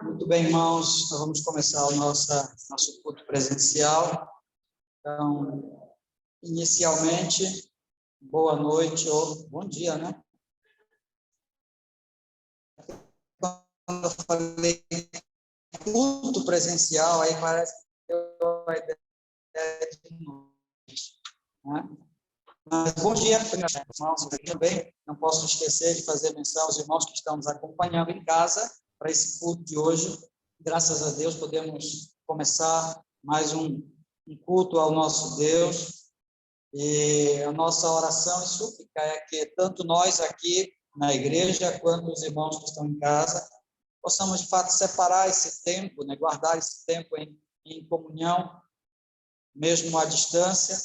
Muito bem, irmãos, nós vamos começar o nosso culto presencial. Então, inicialmente, boa noite ou bom dia, né? Quando eu falei culto presencial, aí parece que eu a ideia de noite, né? Mas bom dia, irmãos, aqui também. Não posso esquecer de fazer menção aos irmãos que estão nos acompanhando em casa para esse culto de hoje. Graças a Deus, podemos começar mais um culto ao nosso Deus. E a nossa oração e súplica é que tanto nós aqui na igreja, quanto os irmãos que estão em casa, possamos, de fato, separar esse tempo, né, guardar esse tempo em comunhão, mesmo à distância,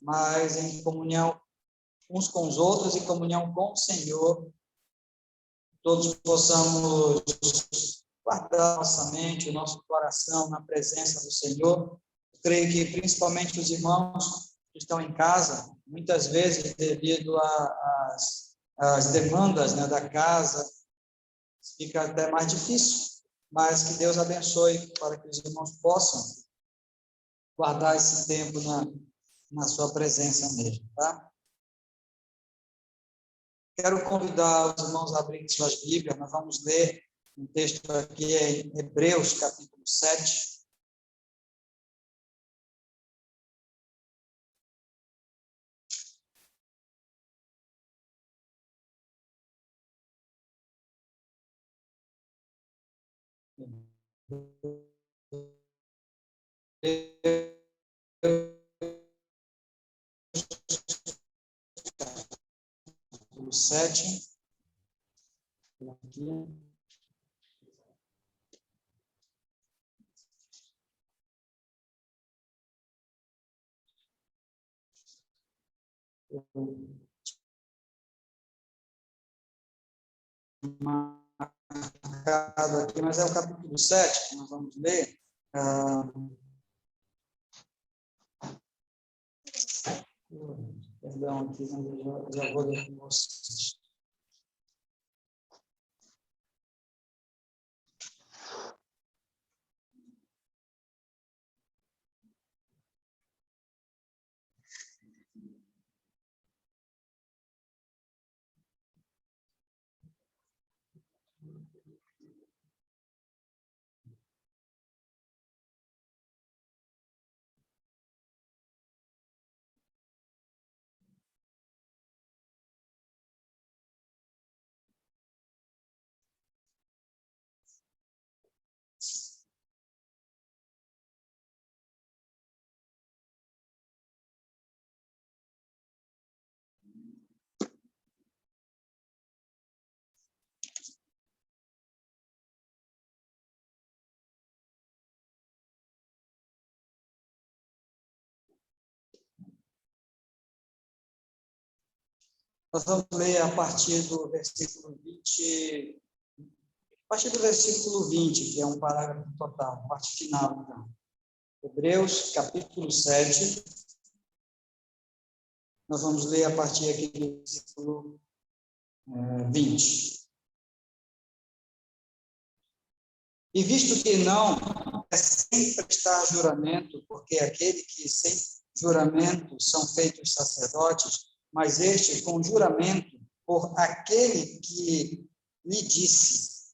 mas em comunhão uns com os outros e comunhão com o Senhor. Todos possamos guardar nossa mente, o nosso coração na presença do Senhor. Eu creio que, principalmente os irmãos que estão em casa, muitas vezes, devido às demandas, né, da casa, fica até mais difícil, mas que Deus abençoe para que os irmãos possam guardar esse tempo na sua presença mesmo, tá? Quero convidar os irmãos a abrirem suas Bíblias. Nós vamos ler um texto aqui em Hebreus, capítulo 7. Capítulo 7. Aqui. Marcado aqui, mas é o capítulo 7 que nós vamos ler. Perdão aqui, mas eu já vou ler com vocês. Nós vamos ler a partir do versículo 20, a partir do versículo 20, que é um parágrafo total, parte final, então. Hebreus, capítulo 7. Nós vamos ler a partir aqui do versículo 20. E visto que não é sem prestar juramento, porque aquele que sem juramento são feitos sacerdotes, mas este com juramento por aquele que lhe disse: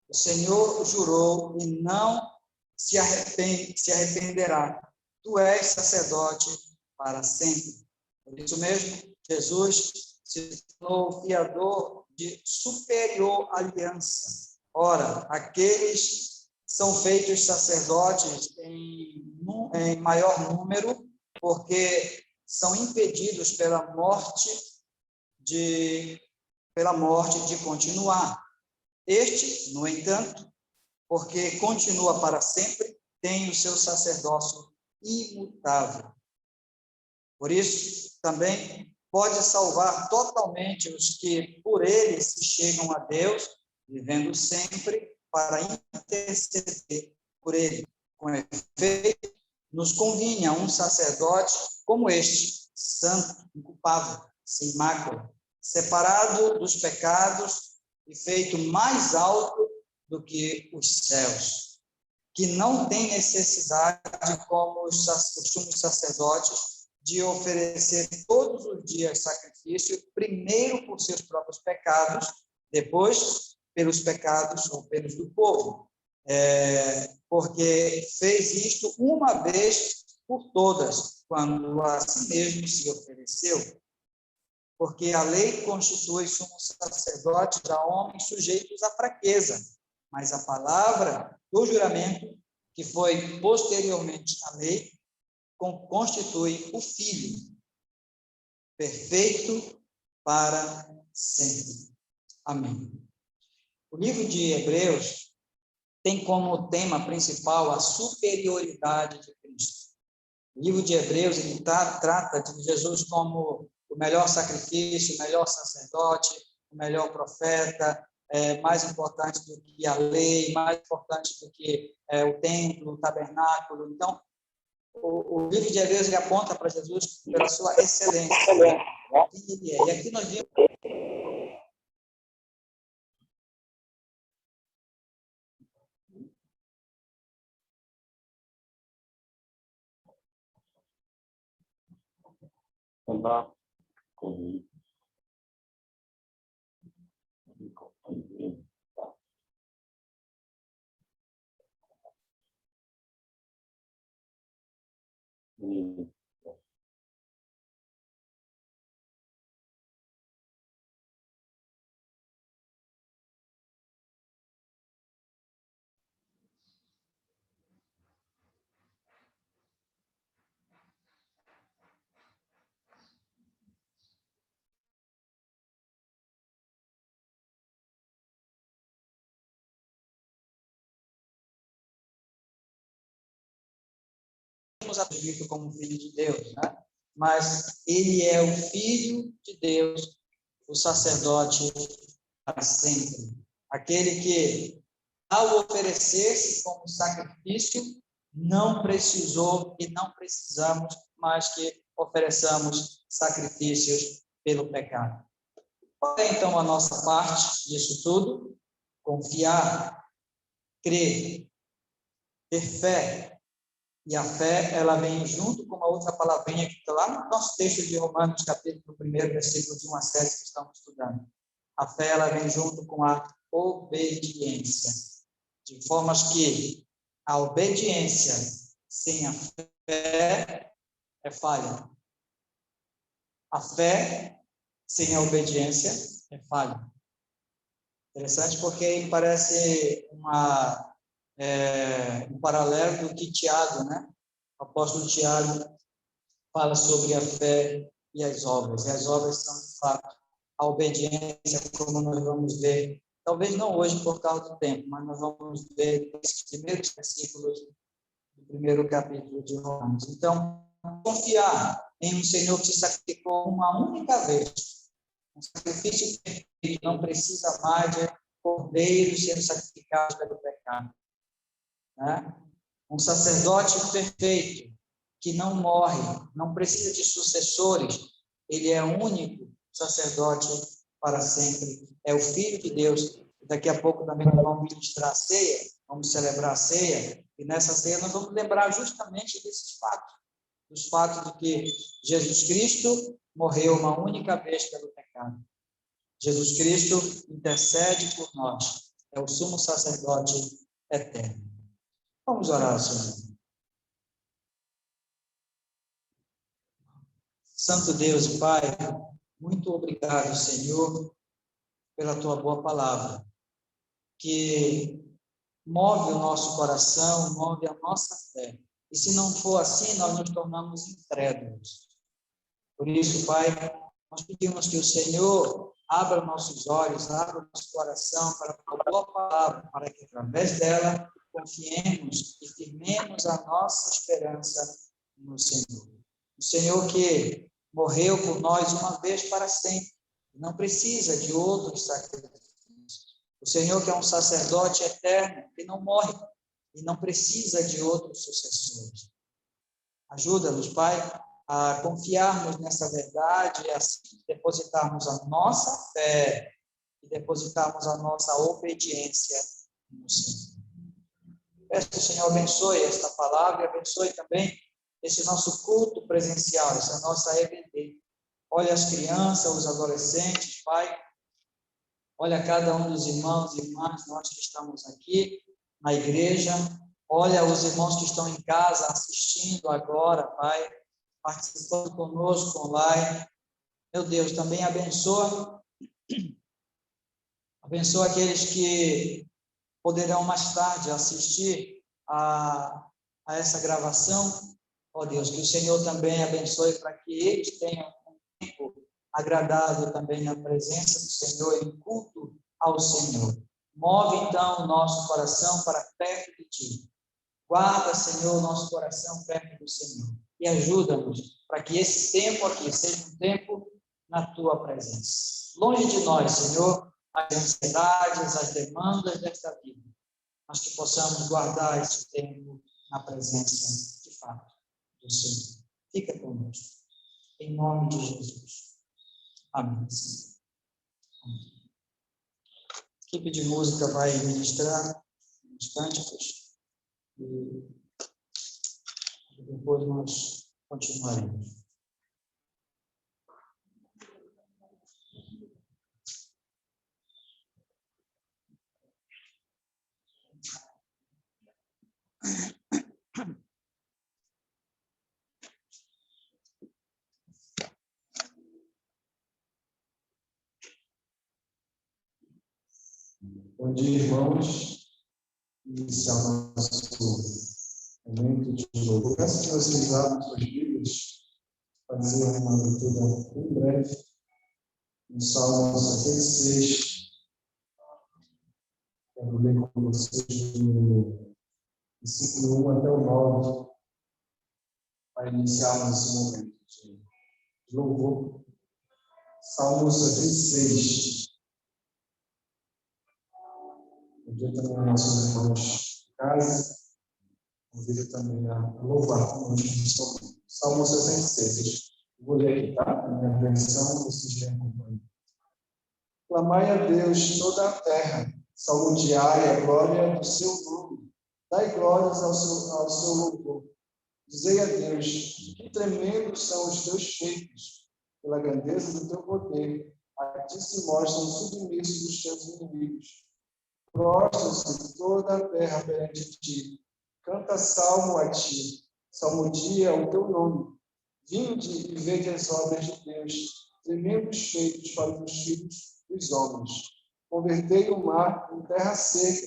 o Senhor jurou e não se arrependerá. Tu és sacerdote para sempre. Por isso mesmo, Jesus se tornou fiador de superior aliança. Ora, aqueles são feitos sacerdotes em maior número, porque são impedidos pela morte de continuar. Este, no entanto, porque continua para sempre, tem o seu sacerdócio imutável. Por isso, também pode salvar totalmente os que por ele se chegam a Deus, vivendo sempre para interceder por ele. Com efeito, nos convinha um sacerdote como este, santo, inculpável, sem mácula, separado dos pecados e feito mais alto do que os céus, que não tem necessidade, como os sumos sacerdotes, de oferecer todos os dias sacrifício, primeiro por seus próprios pecados, depois pelos pecados ou pelos do povo, porque fez isto uma vez por todas, quando a si mesmo se ofereceu. Porque a lei constitui sumos sacerdotes a homens sujeitos à fraqueza, mas a palavra do juramento, que foi posteriormente à lei, constitui o Filho, perfeito para sempre. Amém. O livro de Hebreus tem como tema principal a superioridade de Cristo. O livro de Hebreus ele trata de Jesus como o melhor sacrifício, o melhor sacerdote, o melhor profeta, mais importante do que a lei, mais importante do que o templo, o tabernáculo. Então, o livro de Hebreus ele aponta para Jesus pela sua excelência. Quem ele é. E aqui nós vimos andar atribuído como filho de Deus, né? Mas ele é o Filho de Deus, o sacerdote para sempre. Aquele que, ao oferecer-se como sacrifício, não precisou e não precisamos mais que ofereçamos sacrifícios pelo pecado. Qual é, então, a nossa parte disso tudo? Confiar, crer, ter fé. E a fé, ela vem junto com uma outra palavrinha que está lá no nosso texto de Romanos, capítulo 1, versículo de 1 a 7, que estamos estudando. A fé, ela vem junto com a obediência. De formas que a obediência sem a fé é falha. A fé sem a obediência é falha. Interessante porque parece um paralelo do que Tiago, né? O apóstolo Tiago fala sobre a fé e as obras. E as obras são, de fato, a obediência, como nós vamos ver, talvez não hoje por causa do tempo, mas nós vamos ver esses primeiros versículos do primeiro capítulo de Romanos. Então, confiar em um Senhor que se sacrificou uma única vez, um sacrifício perfeito, não precisa mais de cordeiros sendo sacrificados pelo pecado. Né? Um sacerdote perfeito, que não morre, não precisa de sucessores, ele é o único sacerdote para sempre, é o Filho de Deus. Daqui a pouco também nós vamos ministrar a ceia, vamos celebrar a ceia, e nessa ceia nós vamos lembrar justamente desses fatos, dos fatos de que Jesus Cristo morreu uma única vez pelo pecado. Jesus Cristo intercede por nós, é o sumo sacerdote eterno. Vamos orar, Senhor. Santo Deus e Pai, muito obrigado, Senhor, pela Tua boa palavra, que move o nosso coração, move a nossa fé. E se não for assim, nós nos tornamos incrédulos. Por isso, Pai, nós pedimos que o Senhor abra nossos olhos, abra o nosso coração para a Tua boa palavra, para que através dela confiemos e firmemos a nossa esperança no Senhor. O Senhor que morreu por nós uma vez para sempre, não precisa de outros sacrifícios. O Senhor que é um sacerdote eterno, que não morre e não precisa de outros sucessores. Ajuda-nos, Pai, a confiarmos nessa verdade e assim depositarmos a nossa fé e depositarmos a nossa obediência no Senhor. Peço que o Senhor abençoe esta palavra e abençoe também esse nosso culto presencial, essa nossa EBD. Olha as crianças, os adolescentes, Pai. Olha cada um dos irmãos e irmãs, nós que estamos aqui na igreja. Olha os irmãos que estão em casa assistindo agora, Pai, participando conosco online. Meu Deus, também abençoa aqueles que poderão mais tarde assistir a essa gravação. Ó Deus, que o Senhor também abençoe para que eles tenham um tempo agradável também na presença do Senhor, em culto ao Senhor. Move então o nosso coração para perto de Ti. Guarda, Senhor, o nosso coração perto do Senhor. E ajuda-nos para que esse tempo aqui seja um tempo na Tua presença. Longe de nós, Senhor, as ansiedades, as demandas desta vida, mas que possamos guardar esse tempo na presença, de fato, do Senhor. Fica conosco. Em nome de Jesus. Amém. Amém. A equipe de música vai ministrar os cânticos e depois nós continuaremos. Bom dia, irmãos. Iniciar o nosso momento de louvor. Peço que vocês abram suas Bíblias, fazer uma leitura bem breve no Salmo 76. Quero ler com vocês do versículo 1 até o 9, para iniciarmos esse momento de louvor. Salmo 76. Convido também os nossos irmãos de casa, convido também a louvar conosco neste momento. Salmo 66. Vou ler aqui, tá? Na minha versão, vocês me acompanham. Clamai a Deus toda a terra, salmodiai a glória do seu nome, dai glórias ao seu louvor. Dizei a Deus, que tremendos são os teus feitos, pela grandeza do teu poder, a ti se mostram submissos os teus inimigos. Prostra-se toda a terra perante ti, canta salmo a ti, salmodia o teu nome. Vinde e vede as obras de Deus, tremendos feitos para os filhos dos homens. Convertei o mar em terra seca,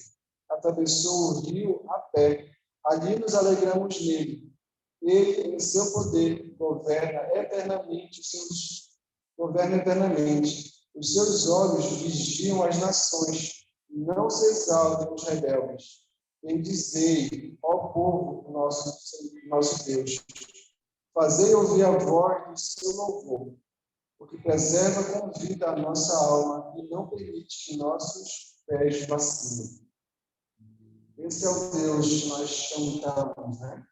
atravessou o rio a pé, ali nos alegramos nele. Ele, em seu poder, governa eternamente. Os seus olhos vigiam as nações, não se exaltem os rebeldes. Bendizei, ó povo, nosso Deus. Fazei ouvir a voz do seu louvor, porque preserva com vida a nossa alma e não permite que nossos pés vacilem. Esse é o Deus que nós cantamos, né?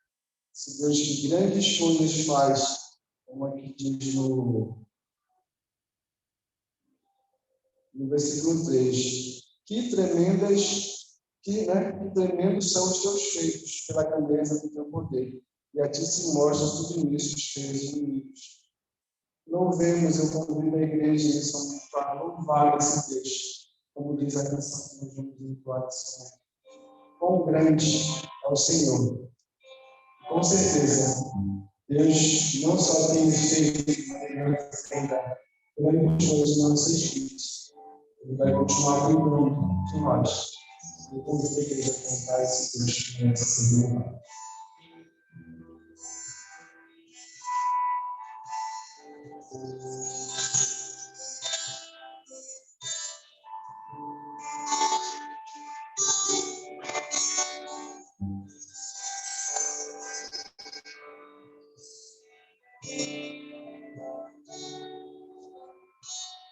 Esse Deus que grandes coisas faz, como aqui diz no versículo 3. Que tremendos são os teus feitos pela grandeza do teu poder, e a ti se mostram submissos os teus inimigos. Louvemos, eu convido a igreja nesse momento para louvar esse Deus, como diz a canção que nós vamos entoar esse momento. Quão grande é o Senhor! Com certeza, Deus não só tem feito ainda grandes coisas nas nossas vidas, Ele vai continuar cuidando de nós. Eu convido a igreja a cantar esse Deus que merece ser louvado.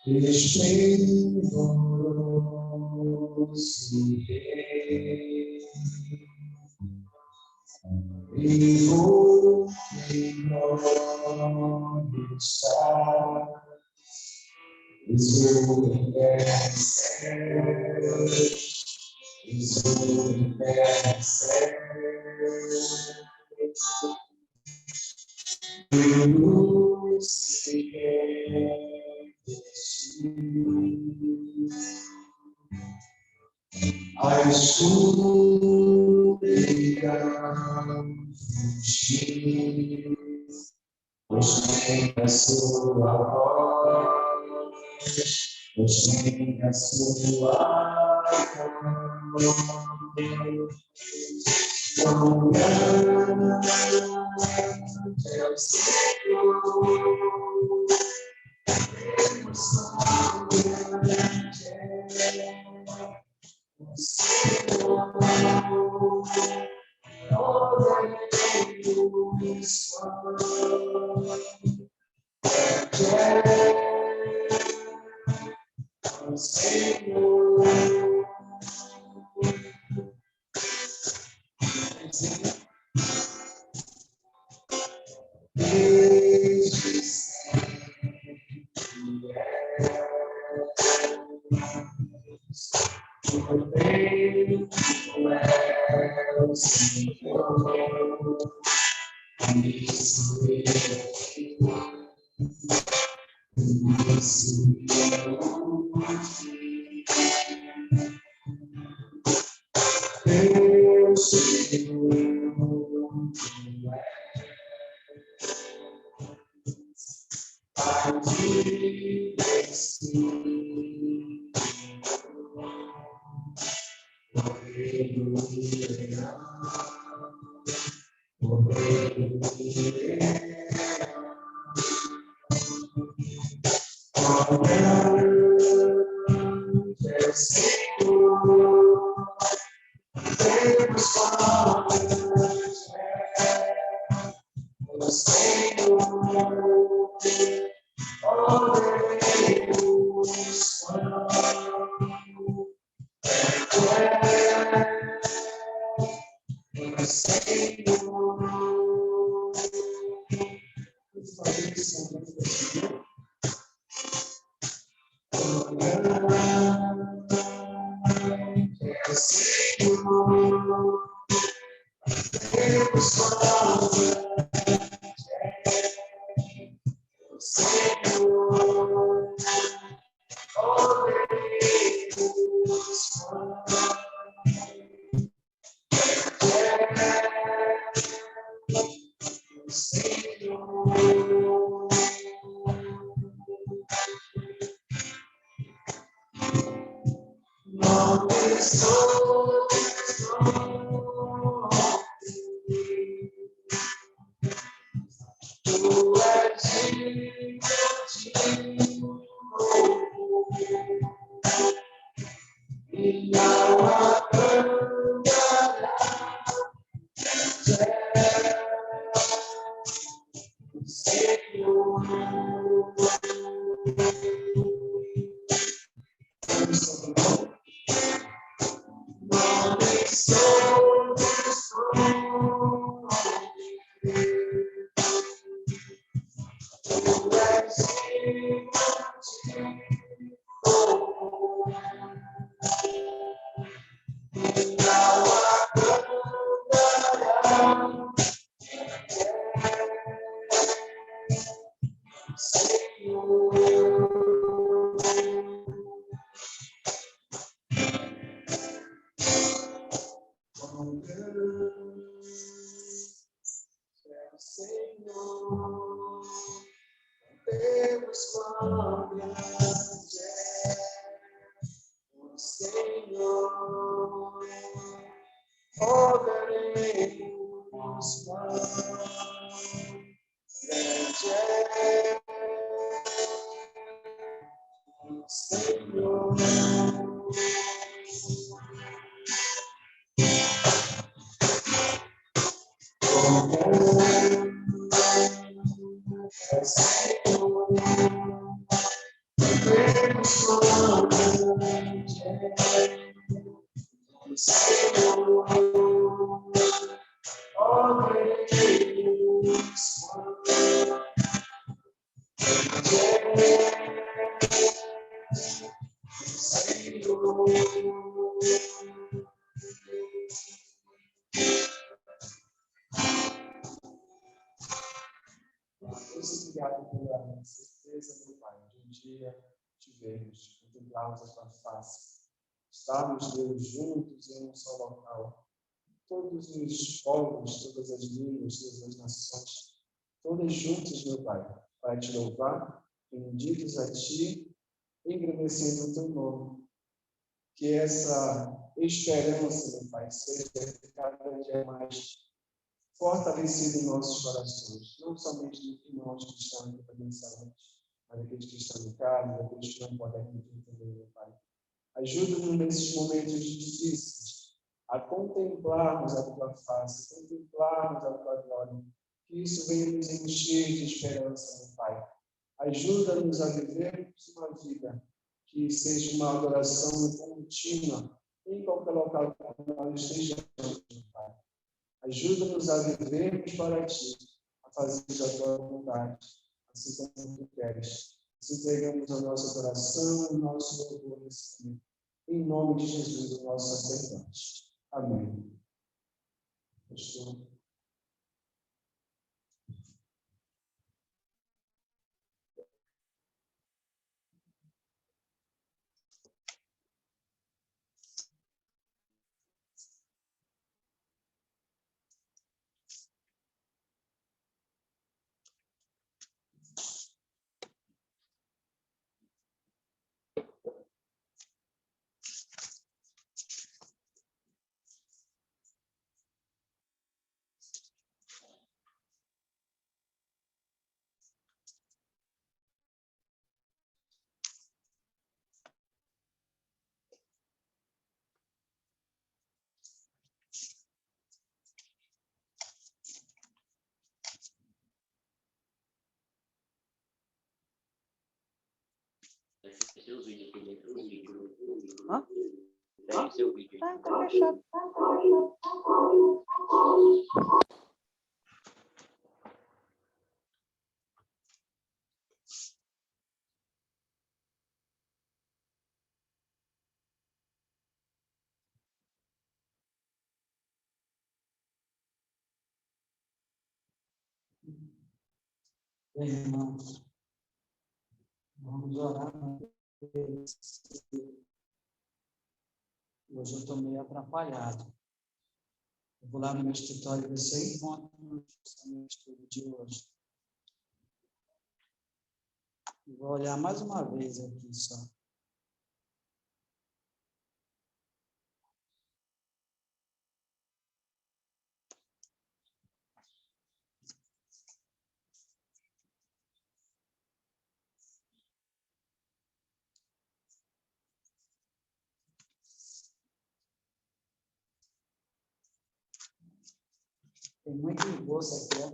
Esplendoroso Rei, e vou em glória estar, A escuridão fugir, busquem a sua voz, busquem a sua voz. Quão grande é o Senhor, quão grande é o Senhor, Obrigado pela certeza, meu Pai, de um dia te vermos, contemplarmos a tua face, estarmos, Deus, juntos em um só local. Todos os povos, todas as línguas, todas as nações, todas juntas, meu Pai, para te louvar, rendidos a ti, engrandecendo o teu nome. Que essa esperança, meu Pai, seja cada dia mais fortalecida em nossos corações, não somente dos irmãos que estão aqui presencialmente, mas aqueles que estão em casa, aqueles que não podem aqui também, meu Pai. Ajuda-nos nesses momentos difíceis a contemplarmos a tua face, contemplarmos a tua glória, que isso venha nos encher de esperança, meu Pai. Ajuda-nos a vivermos uma vida que seja uma adoração contínua em qualquer local que nós estejamos, meu Pai. Ajuda-nos a vivermos para ti, a fazer a tua vontade, assim como tu queres. Assim entregamos a nossa adoração e o nosso louvor nesse momento. Em nome de Jesus, o nosso sacerdote. Amém. Pastor. Seus vídeos aqui dentro do vídeo. Hã? Tem seu vídeo. Tá fechado. Bem, irmãos, vamos orar. Hoje eu estou meio atrapalhado. Eu vou lá no meu escritório ver se eu encontro no estudo de hoje. Eu vou olhar mais uma vez aqui só. Tem muito esboço aqui, ó.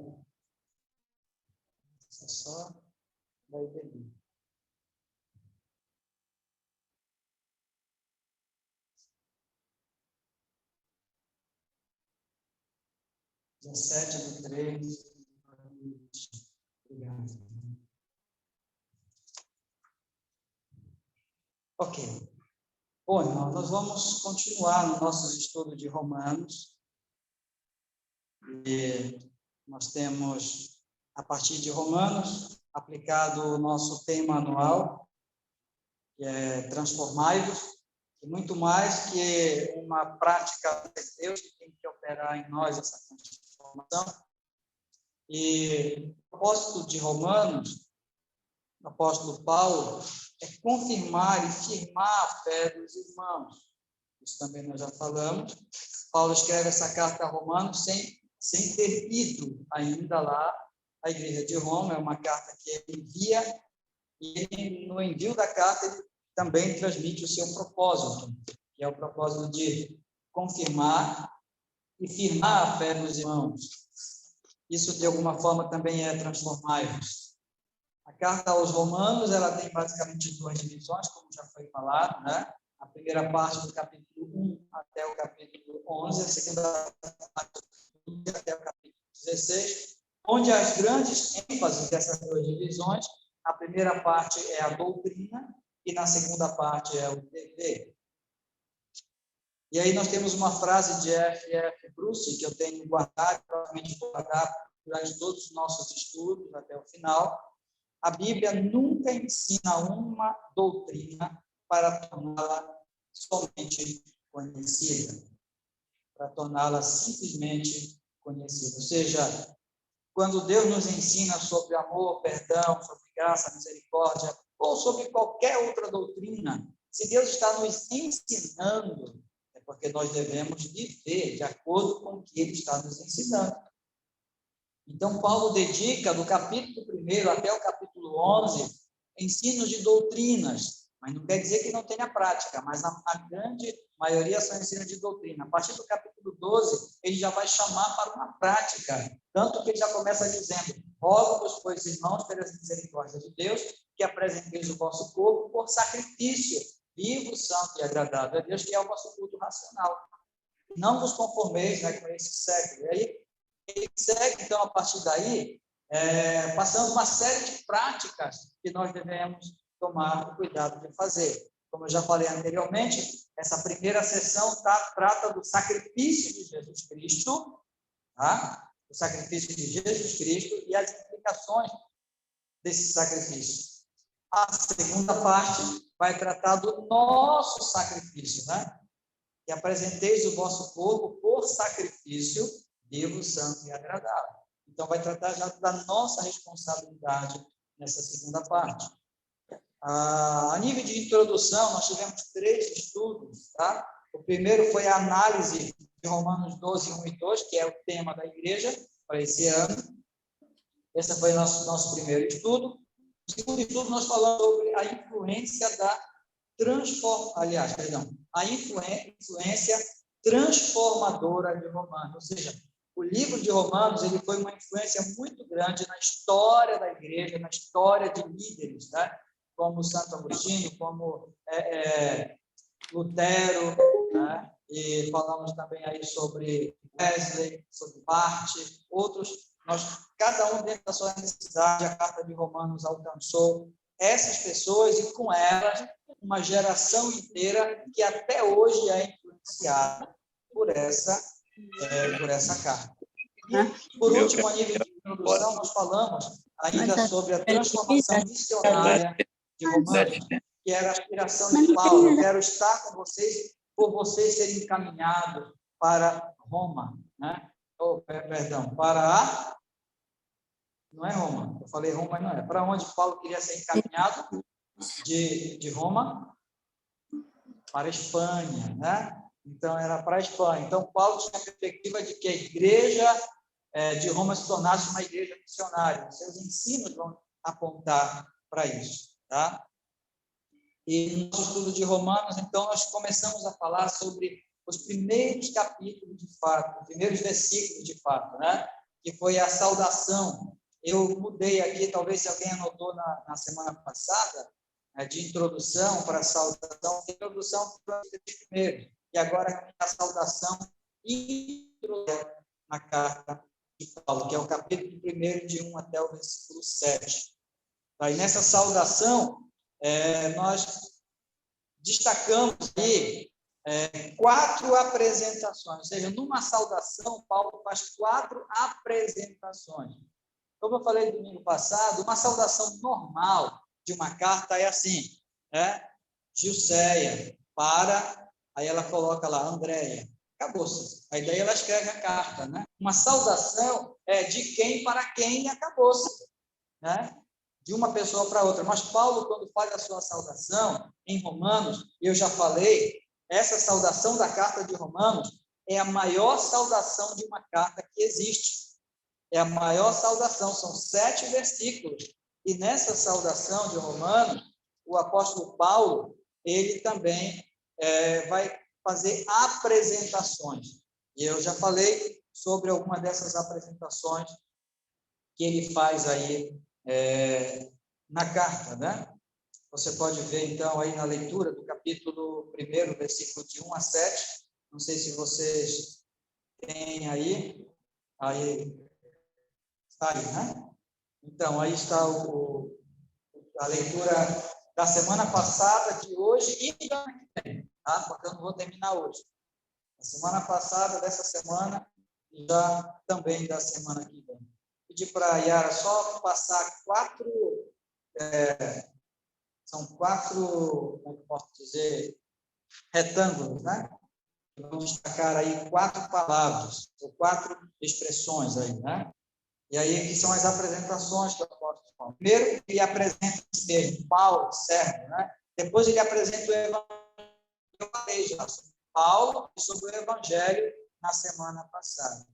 Você só vai beber. Dia 7/3. Obrigado. Ok. Bom, irmão, nós vamos continuar no nosso estudo de Romanos. E nós temos, a partir de Romanos, aplicado o nosso tema anual, que é Transformai-vos, e muito mais que uma prática de Deus que tem que operar em nós essa transformação. E o propósito de Romanos, o apóstolo Paulo, é confirmar e firmar a fé dos irmãos. Isso também nós já falamos. Paulo escreve essa carta a Romanos sem ter ido ainda lá à igreja de Roma. É uma carta que ele envia, e no envio da carta ele também transmite o seu propósito, que é o propósito de confirmar e firmar a fé dos irmãos. Isso, de alguma forma, também é transformar-vos. A carta aos Romanos, ela tem basicamente duas divisões, como já foi falado, né? A primeira parte do capítulo 1 até o capítulo 11, a segunda parte do 1 até o capítulo 16, onde as grandes ênfases dessas duas divisões, a primeira parte é a doutrina e na segunda parte é o dever. E aí nós temos uma frase de F.F. Bruce, que eu tenho guardado, provavelmente vou guardar durante todos os nossos estudos até o final. A Bíblia nunca ensina uma doutrina para torná-la somente conhecida, para torná-la simplesmente conhecida. Ou seja, quando Deus nos ensina sobre amor, perdão, sobre graça, misericórdia, ou sobre qualquer outra doutrina, se Deus está nos ensinando, é porque nós devemos viver de acordo com o que Ele está nos ensinando. Então, Paulo dedica, do capítulo 1 até o capítulo 11, ensinos de doutrinas, mas não quer dizer que não tenha prática, mas a grande maioria são ensinos de doutrina. A partir do capítulo 12, ele já vai chamar para uma prática, tanto que ele já começa dizendo: rogo-vos, pois, irmãos, pelas misericórdias de Deus, que apresenteis o vosso corpo por sacrifício, vivo, santo e agradável a Deus, que é o vosso culto racional. Não vos conformeis, né, com esse século. E aí, ele segue, então, a partir daí, passando uma série de práticas que nós devemos tomar o cuidado de fazer. Como eu já falei anteriormente, essa primeira sessão trata do sacrifício de Jesus Cristo, tá? O sacrifício de Jesus Cristo e as implicações desse sacrifício. A segunda parte vai tratar do nosso sacrifício, né? E apresenteis o vosso corpo por sacrifício vivo, santo e agradável. Então, vai tratar já da nossa responsabilidade nessa segunda parte. A nível de introdução, nós tivemos 3 estudos, tá? O primeiro foi a análise de Romanos 12, 1 e 2, que é o tema da igreja para esse ano. Esse foi o nosso primeiro estudo. No segundo estudo, nós falamos sobre a influência a influência transformadora de Romanos. Ou seja, o livro de Romanos ele foi uma influência muito grande na história da igreja, na história de líderes, né? Como Santo Agostinho, como Lutero, né? E falamos também aí sobre Wesley, sobre Bart, outros. Cada um dentro da sua necessidade, a carta de Romanos alcançou essas pessoas e com elas uma geração inteira que até hoje é influenciada por essa carta. E, por último, a nível de introdução, nós falamos ainda sobre a transformação missionária de Romanos, que era a aspiração de Paulo. Eu quero estar com vocês, por vocês serem encaminhados para Roma, né? Não é Roma, eu falei Roma, não é. Para onde Paulo queria ser encaminhado? De Roma para a Espanha, né? Então, era para a Espanha. Então, Paulo tinha a perspectiva de que a igreja de Roma se tornasse uma igreja missionária. Seus ensinos vão apontar para isso, tá? E no nosso estudo de Romanos, então, nós começamos a falar sobre os primeiros capítulos de fato, os primeiros versículos de fato, né? Que foi a saudação. Eu mudei aqui, talvez se alguém anotou na semana passada, de introdução para a saudação, introdução para os primeiros, e agora a saudação na carta de Paulo, que é o capítulo 1, de 1 até o versículo 7. Aí, nessa saudação, nós destacamos aí 4 apresentações, ou seja, numa saudação, Paulo faz 4 apresentações. Como eu falei domingo passado, uma saudação normal de uma carta é assim, Gilceia, aí ela coloca lá, Andréia, acabou-se. Aí daí ela escreve a carta, né? Uma saudação é de quem para quem e acabou-se, né? De uma pessoa para outra. Mas Paulo, quando faz a sua saudação em Romanos, eu já falei, essa saudação da carta de Romanos é a maior saudação de uma carta que existe. É a maior saudação, são 7 versículos. E nessa saudação de Romanos, o apóstolo Paulo, ele também vai fazer apresentações. E eu já falei sobre alguma dessas apresentações que ele faz aí na carta, né? Você pode ver, então, aí na leitura do capítulo 1, versículo de 1 a 7. Não sei se vocês têm aí está aí, né? Então, aí está a leitura da semana passada, de hoje e da semana que vem, tá? Porque eu não vou terminar hoje. Da semana passada, dessa semana, e já também da semana que vem. Pedi para a Yara só passar são quatro, como é que eu posso dizer, retângulos, né? Vamos destacar aí 4 palavras, ou 4 expressões aí, né? E aí aqui são as apresentações que eu posso falar. Primeiro, ele apresenta si mesmo, Paulo, servo, né? Depois ele apresenta o Evangelho, eu falei já sobre Paulo e sobre o Evangelho na semana passada.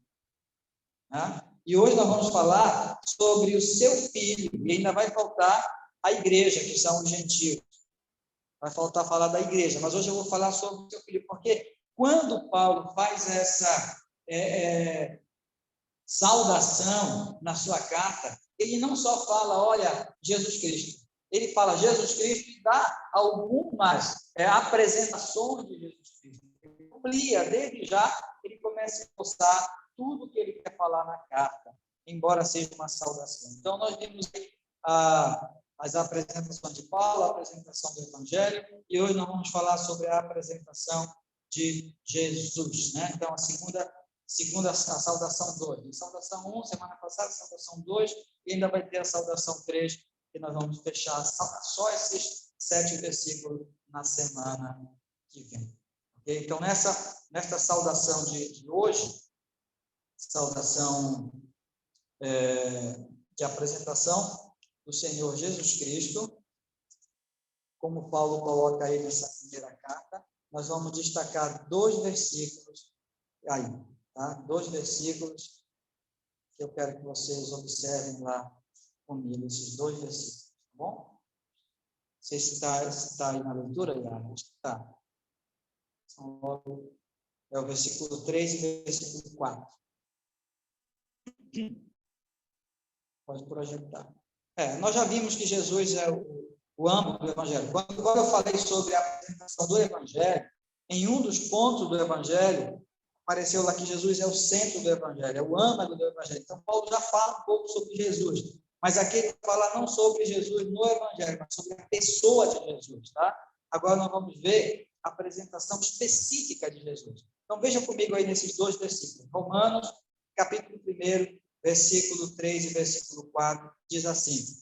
Né? E hoje nós vamos falar sobre o seu filho, e ainda vai faltar a igreja, que são os gentios. Vai faltar falar da igreja, mas hoje eu vou falar sobre o seu filho, porque quando Paulo faz essa saudação na sua carta, ele não só fala, olha, Jesus Cristo. Ele fala Jesus Cristo e dá algumas apresentações de Jesus Cristo. Ele amplia, desde já, ele começa a postar tudo que ele quer falar na carta, embora seja uma saudação. Então, nós vimos as apresentações de Paulo, a apresentação do Evangelho, e hoje nós vamos falar sobre a apresentação de Jesus, né? Então, a saudação 2. A saudação 1, semana passada, a saudação 2, e ainda vai ter a saudação 3, que nós vamos fechar só esses 7 versículos na semana que vem. Okay? Então, nesta saudação de hoje, saudação de apresentação do Senhor Jesus Cristo, como Paulo coloca aí nessa primeira carta, nós vamos destacar 2 versículos aí. Tá? 2 versículos que eu quero que vocês observem lá comigo, esses 2 versículos, tá bom? Não sei se está aí na leitura, Yara. Está. É o versículo 3 e o versículo 4. Pode projetar. Nós já vimos que Jesus é o âmbito do Evangelho. Quando eu falei sobre a apresentação do Evangelho, em um dos pontos do Evangelho, apareceu lá que Jesus é o centro do Evangelho, é o âmago do Evangelho. Então, Paulo já fala um pouco sobre Jesus. Mas aqui ele fala não sobre Jesus no Evangelho, mas sobre a pessoa de Jesus. Tá? Agora nós vamos ver a apresentação específica de Jesus. Então, veja comigo aí nesses 2 versículos. Romanos, capítulo 1, versículo 3 e versículo 4, diz assim: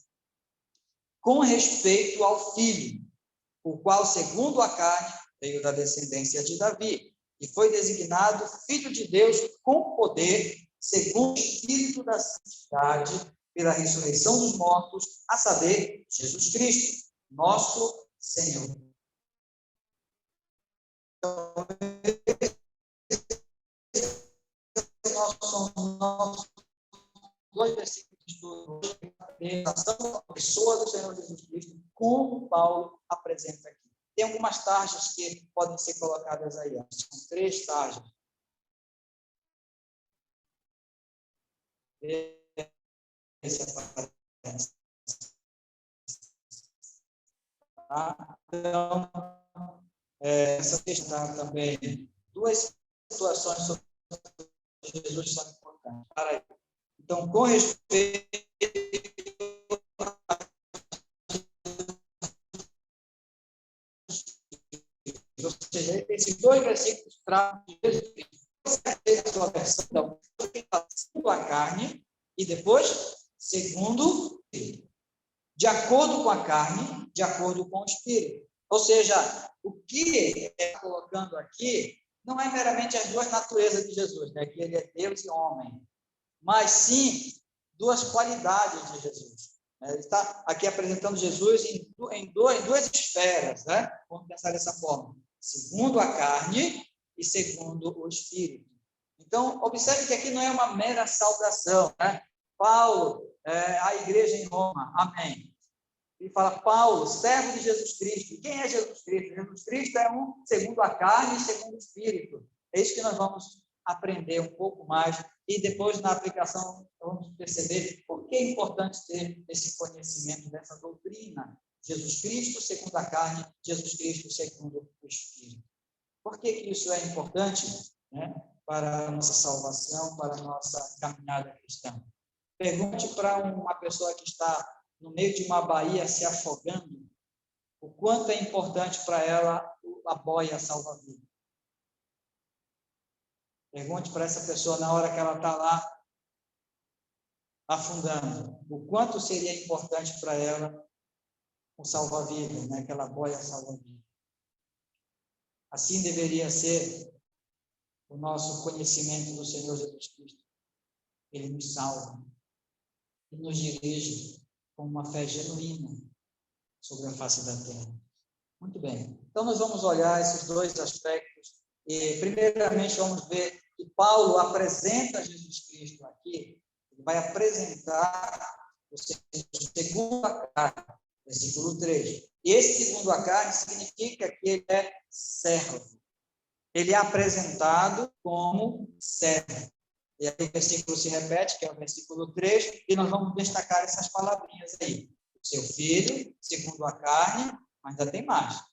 com respeito ao Filho, o qual, segundo a carne, veio da descendência de Davi, e foi designado Filho de Deus com poder, segundo o Espírito da santidade, pela ressurreição dos mortos, a saber, Jesus Cristo, nosso Senhor. Então, nossos 2 versículos a pessoa do Senhor Jesus Cristo, como Paulo apresenta aqui. Tem algumas tarjas que podem ser colocadas aí. São 3 tarjas. Então, essa questão também, 2 situações sobre Jesus são importantes. Para aí. Então, com respeito ou seja, esses 2 versículos tratam de Jesus Cristo. Você tem a sua versão, segundo a carne, e depois, segundo de acordo com a carne, de acordo com o Espírito. Ou seja, o que ele está colocando aqui não é meramente as 2 naturezas de Jesus, né? Que ele é Deus e homem, mas sim 2 qualidades de Jesus. Ele está aqui apresentando Jesus em 2 esferas, né? Vamos pensar dessa forma: segundo a carne e segundo o Espírito. Então, observe que aqui não é uma mera saudação, né? Paulo, a igreja em Roma, amém. Ele fala, Paulo, servo de Jesus Cristo. E quem é Jesus Cristo? Jesus Cristo é um segundo a carne e segundo o Espírito. É isso que nós vamos aprender um pouco mais. E depois, na aplicação, vamos perceber por que é importante ter esse conhecimento dessa doutrina. Jesus Cristo, segundo a carne, Jesus Cristo, segundo o Espírito. Por que isso é importante, né, para a nossa salvação, para a nossa caminhada cristã? Pergunte para uma pessoa que está no meio de uma baía se afogando, o quanto é importante para ela a boia salva-vida. Pergunte para essa pessoa na hora que ela está lá afundando, o quanto seria importante para ela o salva-vidas, né? Aquela boia salva-vidas. Assim deveria ser o nosso conhecimento do Senhor Jesus Cristo. Ele nos salva e nos dirige com uma fé genuína sobre a face da terra. Muito bem. Então, nós vamos olhar esses dois aspectos. E, primeiramente, vamos ver que Paulo apresenta Jesus Cristo aqui. Ele vai apresentar o segundo a carne, versículo 3. E esse segundo a carne significa que ele é servo. Ele é apresentado como servo. E aí o versículo se repete, que é o versículo 3, e nós vamos destacar essas palavrinhas aí. O seu filho, segundo a carne, mas ainda tem mais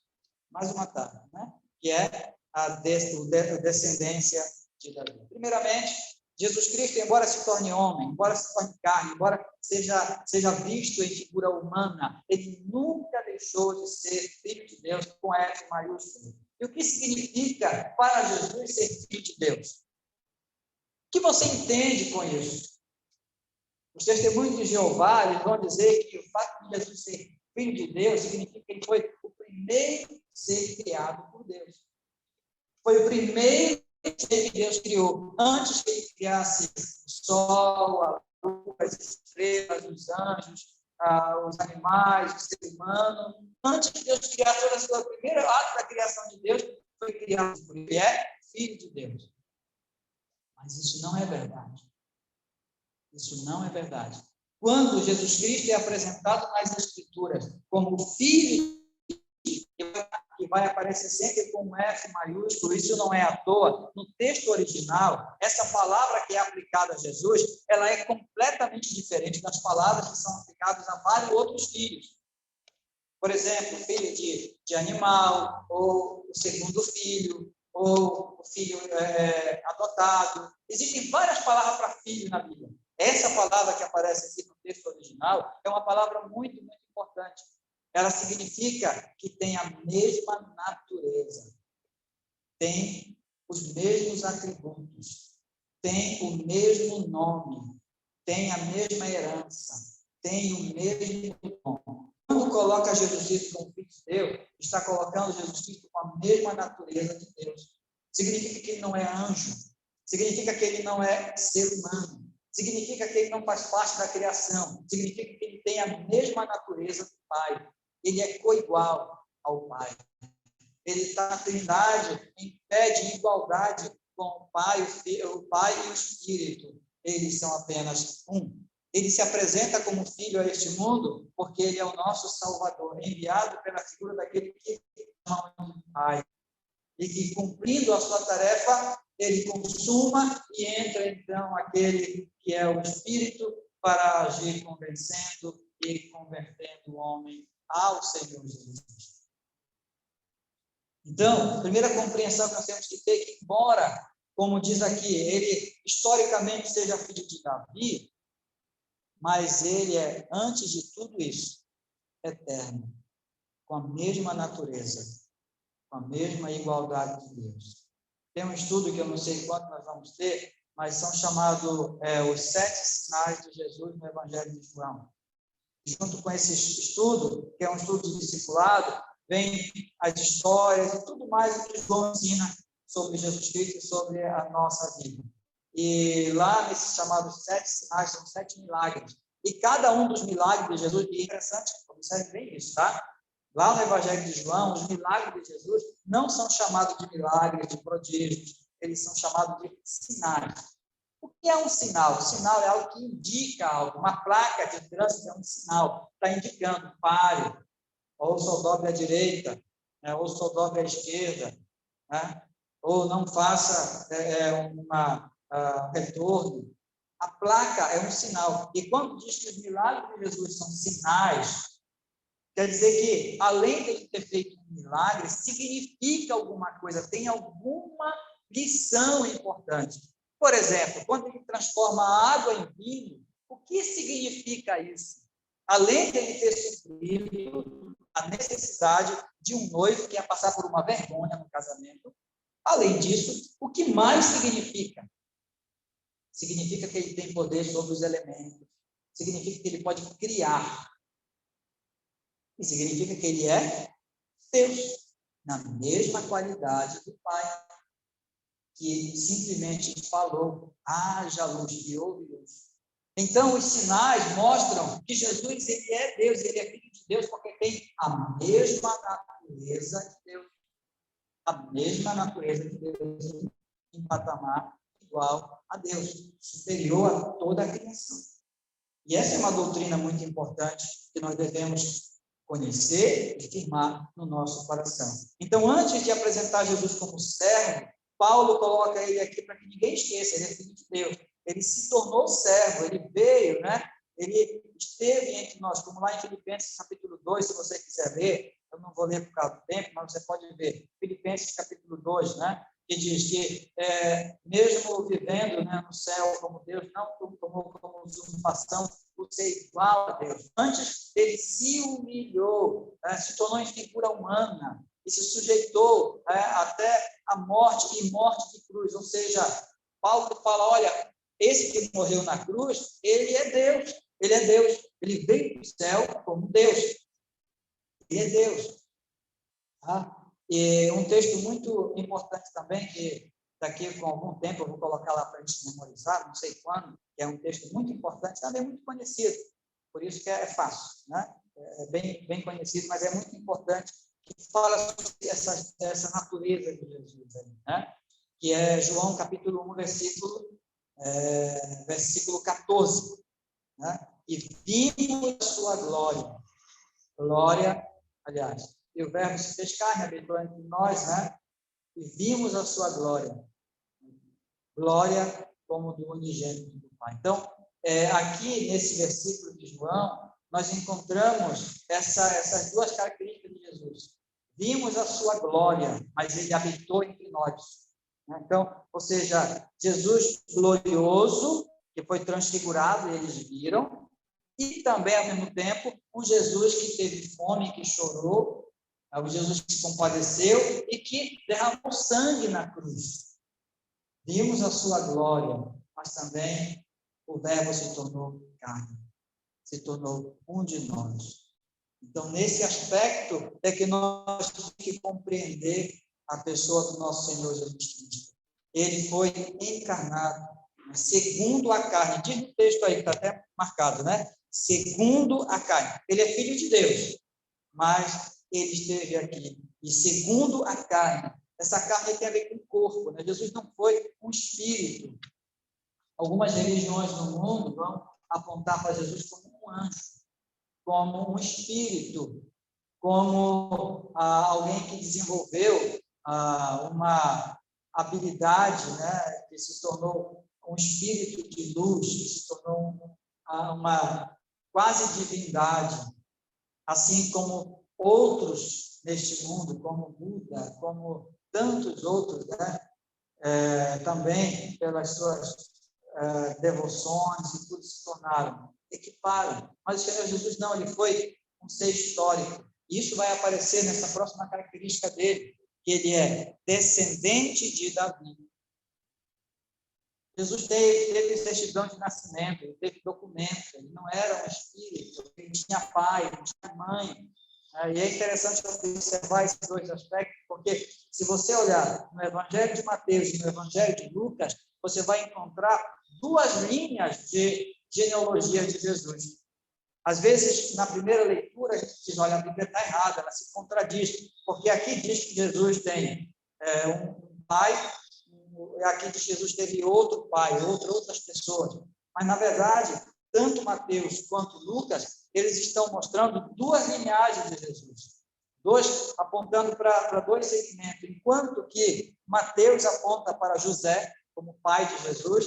uma carne, né? Que é a descendência de Davi. Primeiramente, Jesus Cristo, embora se torne homem, embora se torne carne, embora seja visto em figura humana, ele nunca deixou de ser filho de Deus com F maiúsculo. E o que significa para Jesus ser filho de Deus? O que você entende com isso? Os testemunhos de Jeová, eles vão dizer que o fato de Jesus ser filho de Deus significa que ele foi o primeiro ser criado por Deus. Foi o primeiro ser que Deus criou. Antes que ele criasse o sol, a lua, as estrelas, os anjos, os animais, o ser humano. Antes de Deus criar toda a sua primeira ato da criação de Deus, foi criado por ele. Ele é filho de Deus. Mas isso não é verdade. Isso não é verdade. Quando Jesus Cristo é apresentado nas Escrituras como filho, que vai aparecer sempre com um F maiúsculo, isso não é à toa. No texto original, essa palavra que é aplicada a Jesus, ela é completamente diferente das palavras que são aplicadas a vários outros filhos. Por exemplo, filho de animal, ou o segundo filho, ou o filho adotado. Existem várias palavras para filho na Bíblia. Essa palavra que aparece aqui no texto original é uma palavra muito, muito importante. Ela significa que tem a mesma natureza, tem os mesmos atributos, tem o mesmo nome, tem a mesma herança, tem o mesmo dom. Quando coloca Jesus Cristo como filho de Deus, está colocando Jesus Cristo com a mesma natureza de Deus. Significa que ele não é anjo, significa que ele não é ser humano, significa que ele não faz parte da criação, significa que ele tem a mesma natureza do Pai. Ele é coigual ao Pai. Ele está na Trindade, em pé de igualdade com o Pai e o Espírito. Eles são apenas um. Ele se apresenta como filho a este mundo porque ele é o nosso Salvador, enviado pela figura daquele que chama de Pai. E que, cumprindo a sua tarefa, ele consuma e entra, então, aquele que é o Espírito para agir convencendo e convertendo o homem ao Senhor Jesus Cristo. Então, a primeira compreensão que nós temos que ter é que, embora, como diz aqui, ele historicamente seja filho de Davi, mas ele é, antes de tudo isso, eterno, com a mesma natureza, com a mesma igualdade de Deus. Tem um estudo que eu não sei quanto nós vamos ter, mas são chamados os 7 sinais de Jesus no Evangelho de João. Junto com esse estudo, que é um estudo de discipulado, vem as histórias e tudo mais que João ensina sobre Jesus Cristo e sobre a nossa vida. E lá, nesses chamados 7 sinais, são 7 milagres. E cada um dos milagres de Jesus, e é interessante, observe bem isso, tá? Lá no Evangelho de João, os milagres de Jesus não são chamados de milagres, de prodígios, eles são chamados de sinais. O que é um sinal? O sinal é algo que indica algo. Uma placa de trânsito é um sinal, está indicando pare, ou só dobre à direita, né? Ou só dobre à esquerda, né? Ou não faça retorno. A placa é um sinal. E quando diz que os milagres de Jesus são sinais, quer dizer que, além de ele ter feito um milagre, significa alguma coisa, tem alguma lição importante. Por exemplo, quando ele transforma a água em vinho, o que significa isso? Além de ele ter suprido a necessidade de um noivo que ia passar por uma vergonha no casamento, Além disso, o que mais significa? Significa que ele tem poder sobre os elementos. Significa que ele pode criar. E significa que ele é Deus, na mesma qualidade do Pai, que simplesmente falou, haja luz, e houve luz. Então, os sinais mostram que Jesus, ele é Deus, ele é filho de Deus, porque tem a mesma natureza de Deus. A mesma natureza de Deus, em patamar igual a Deus, superior a toda a criação. E essa é uma doutrina muito importante que nós devemos conhecer e firmar no nosso coração. Então, antes de apresentar Jesus como servo, Paulo coloca ele aqui para que ninguém esqueça, ele é filho de Deus. Ele se tornou servo, ele veio, né? Ele esteve entre nós, como lá em Filipenses capítulo 2, se você quiser ler, eu não vou ler por causa do tempo, mas você pode ver, Filipenses capítulo 2, né? Que diz que, mesmo vivendo, né, no céu como Deus, não tomou como usurpação o ser igual a Deus. Antes, ele se humilhou, se tornou em figura humana, e se sujeitou até a morte, e morte de cruz. Ou seja, Paulo fala, olha, esse que morreu na cruz, ele é Deus. Ele é Deus. Ele veio do céu como Deus. Ele é Deus. Tá? E um texto muito importante também, que daqui com algum tempo eu vou colocar lá para a gente memorizar, não sei quando, que é um texto muito importante, também muito conhecido, por isso que é fácil, né? É bem conhecido, mas é muito importante, que fala sobre essa natureza de Jesus, né? Que é João capítulo 1, versículo 14, né? E vimos a sua glória, aliás, e o verbo se fez carne, habitou entre nós, né? E vimos a sua glória como do unigênito do Pai. Então, aqui nesse versículo de João, nós encontramos essas duas características de Jesus. Vimos a sua glória, mas ele habitou entre nós. Então, ou seja, Jesus glorioso, que foi transfigurado, eles viram, e também, ao mesmo tempo, um Jesus que teve fome, que chorou, o Jesus que se compadeceu e que derramou sangue na cruz. Vimos a sua glória, mas também o Verbo se tornou carne, se tornou um de nós. Então, nesse aspecto, é que nós temos que compreender a pessoa do nosso Senhor Jesus Cristo. Ele foi encarnado, segundo a carne. Diz no texto aí, que está até marcado, né? Segundo a carne. Ele é filho de Deus, mas ele esteve aqui. E segundo a carne, essa carne tem a ver com o corpo, né? Jesus não foi um espírito. Algumas religiões no mundo vão apontar para Jesus como um anjo, como um espírito, como alguém que desenvolveu uma habilidade, né? Que se tornou um espírito de luz, que se tornou uma quase divindade, assim como outros neste mundo, como Buda, como tantos outros, né? Também pelas suas devoções e tudo se tornaram, equiparam. Mas o Senhor Jesus não, ele foi um ser histórico. E isso vai aparecer nessa próxima característica dele, que ele é descendente de Davi. Jesus teve certidão de nascimento, ele teve documento, ele não era um espírito, ele tinha pai, ele tinha mãe. E é interessante observar esses dois aspectos, porque se você olhar no Evangelho de Mateus e no Evangelho de Lucas, você vai encontrar duas linhas de genealogia de Jesus. Às vezes, na primeira leitura, a gente diz, olha, a Bíblia está errada, ela se contradiz, porque aqui diz que Jesus tem um pai, aqui diz que Jesus teve outro pai, outras pessoas. Mas, na verdade, tanto Mateus quanto Lucas, eles estão mostrando duas linhagens de Jesus. Dois apontando para dois segmentos. Enquanto que Mateus aponta para José, como pai de Jesus,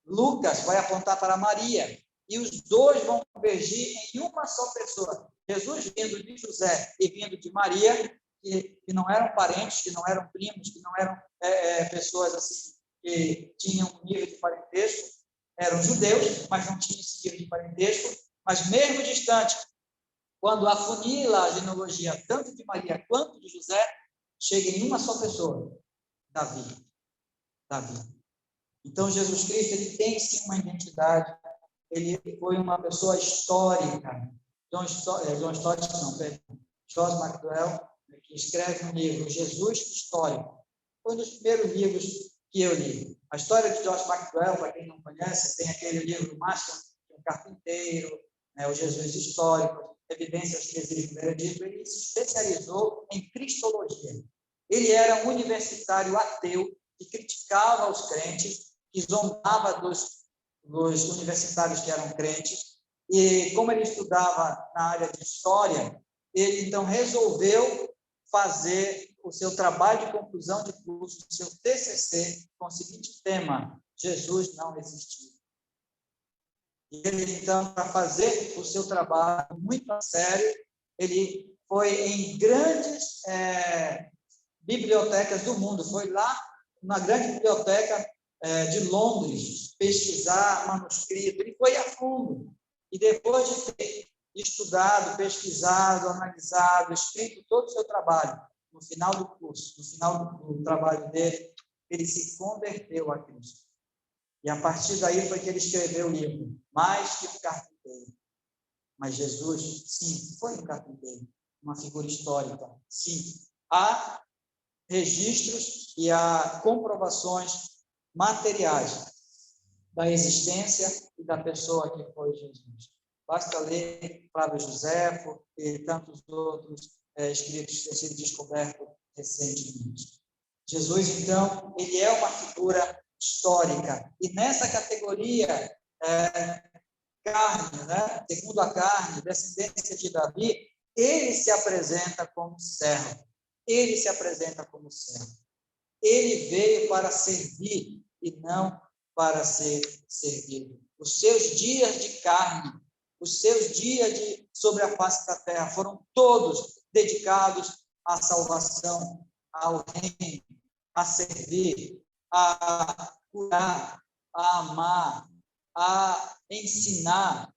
Lucas vai apontar para Maria. E os dois vão convergir em uma só pessoa. Jesus vindo de José e vindo de Maria, que não eram parentes, que não eram primos, que não eram pessoas assim, que tinham um nível de parentesco, eram judeus, mas não tinham esse nível de parentesco, mas mesmo distante, quando afunila a genealogia tanto de Maria quanto de José, chega em uma só pessoa, Davi. Então, Jesus Cristo, ele tem sim uma identidade, ele foi uma pessoa histórica. Joyce McDowell, que escreve um livro, Jesus Histórico. Foi um dos primeiros livros que eu li. A história de Joyce McDowell, para quem não conhece, tem aquele livro Márcio, um carpinteiro, o Jesus Histórico, Evidências que Existe no Veredito. Ele se especializou em cristologia. Ele era um universitário ateu que criticava os crentes, que zombava dos universitários que eram crentes. E como ele estudava na área de história, ele então resolveu fazer o seu trabalho de conclusão de curso, o seu TCC, com o seguinte tema: Jesus não existiu. E ele, então, para fazer o seu trabalho muito a sério, ele foi em grandes bibliotecas do mundo, foi lá na grande biblioteca de Londres pesquisar manuscrito, ele foi a fundo. E depois de ter estudado, pesquisado, analisado, escrito todo o seu trabalho, no final do curso, no final do trabalho dele, ele se converteu a Cristo. E a partir daí foi que ele escreveu o livro, Mais que um Carpinteiro. Mas Jesus, sim, foi um carpinteiro, uma figura histórica. Sim, há registros e há comprovações materiais da existência e da pessoa que foi Jesus. Basta ler Flávio Josefo e tantos outros escritos que têm sido descobertos recentemente. Jesus, então, ele é uma figura histórica. E nessa categoria, carne, né? Segundo a carne, descendência de Davi, ele se apresenta como servo. Ele se apresenta como servo. Ele veio para servir e não para ser servido. Os seus dias de carne, os seus dias sobre a face da terra foram todos dedicados à salvação, ao reino, a servir, a curar, a amar, a ensinar,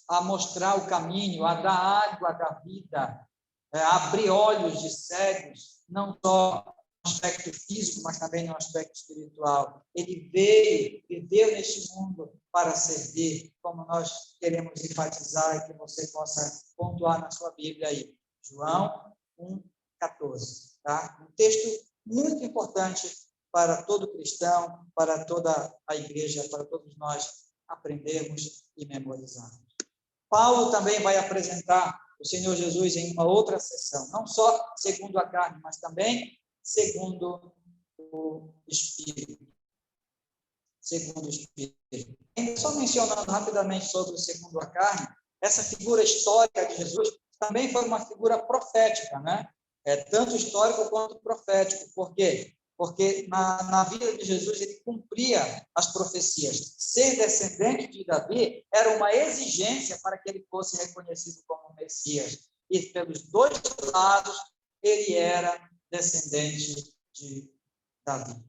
a mostrar o caminho, a dar água da vida, a abrir olhos de cegos, não só no aspecto físico, mas também no aspecto espiritual. Ele veio, viveu neste mundo para servir, como nós queremos enfatizar e que você possa pontuar na sua Bíblia aí. João 1,14. Tá? Um texto muito importante para todo cristão, para toda a igreja, para todos nós aprendermos e memorizarmos. Paulo também vai apresentar o Senhor Jesus em uma outra sessão, não só segundo a carne, mas também segundo o Espírito. Segundo o Espírito. Só mencionando rapidamente sobre o segundo a carne, essa figura histórica de Jesus também foi uma figura profética, né? Tanto histórico quanto profético. Por quê? Porque na vida de Jesus ele cumpria as profecias. Ser descendente de Davi era uma exigência para que ele fosse reconhecido como Messias. E pelos dois lados ele era descendente de Davi.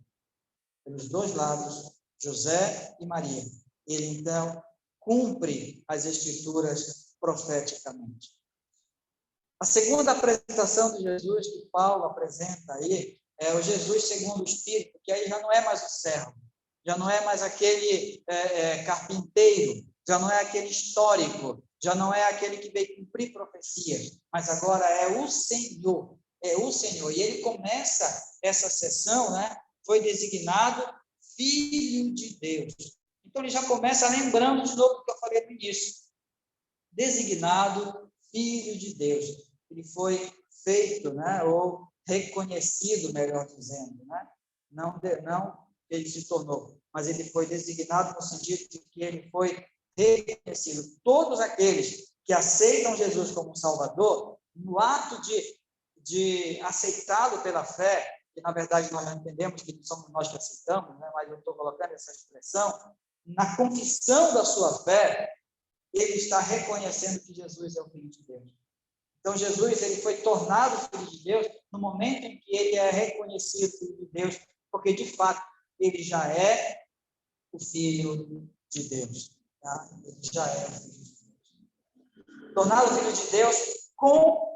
Pelos dois lados, José e Maria. Ele então cumpre as escrituras profeticamente. A segunda apresentação de Jesus que Paulo apresenta aí é o Jesus segundo o Espírito, que aí já não é mais o servo, já não é mais aquele carpinteiro, já não é aquele histórico, já não é aquele que veio cumprir profecias, mas agora é o Senhor, E ele começa essa sessão, né? Foi designado Filho de Deus. Então ele já começa lembrando de novo o que eu falei no início. Designado Filho de Deus. Ele foi feito, né? Ou reconhecido, melhor dizendo, né? Não ele se tornou, mas ele foi designado no sentido de que ele foi reconhecido. Todos aqueles que aceitam Jesus como Salvador, no ato de aceitá-lo pela fé, que na verdade nós já entendemos que não somos nós que aceitamos, né? Mas eu estou colocando essa expressão, na confissão da sua fé, ele está reconhecendo que Jesus é o Filho de Deus. Então, Jesus ele foi tornado Filho de Deus no momento em que ele é reconhecido Filho de Deus, porque, de fato, ele já é o Filho de Deus. Tá? Ele já é o Filho de Deus. Tornado Filho de Deus com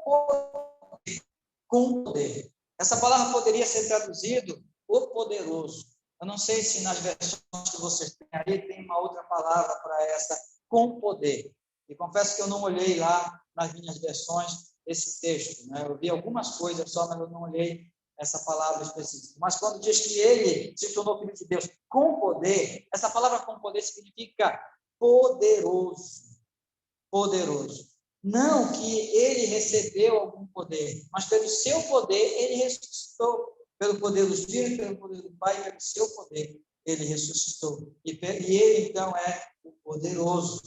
poder. Essa palavra poderia ser traduzida o poderoso. Eu não sei se nas versões que vocês têm aí tem uma outra palavra para essa, com poder. E confesso que eu não olhei lá nas minhas versões esse texto, né? Eu vi algumas coisas só, mas eu não olhei essa palavra específica. Mas quando diz que ele se tornou filho de Deus com poder, essa palavra com poder significa poderoso. Poderoso. Não que ele recebeu algum poder, mas pelo seu poder ele ressuscitou. Pelo poder do Espírito, pelo poder do Pai, pelo seu poder ele ressuscitou. E ele, então, é o poderoso.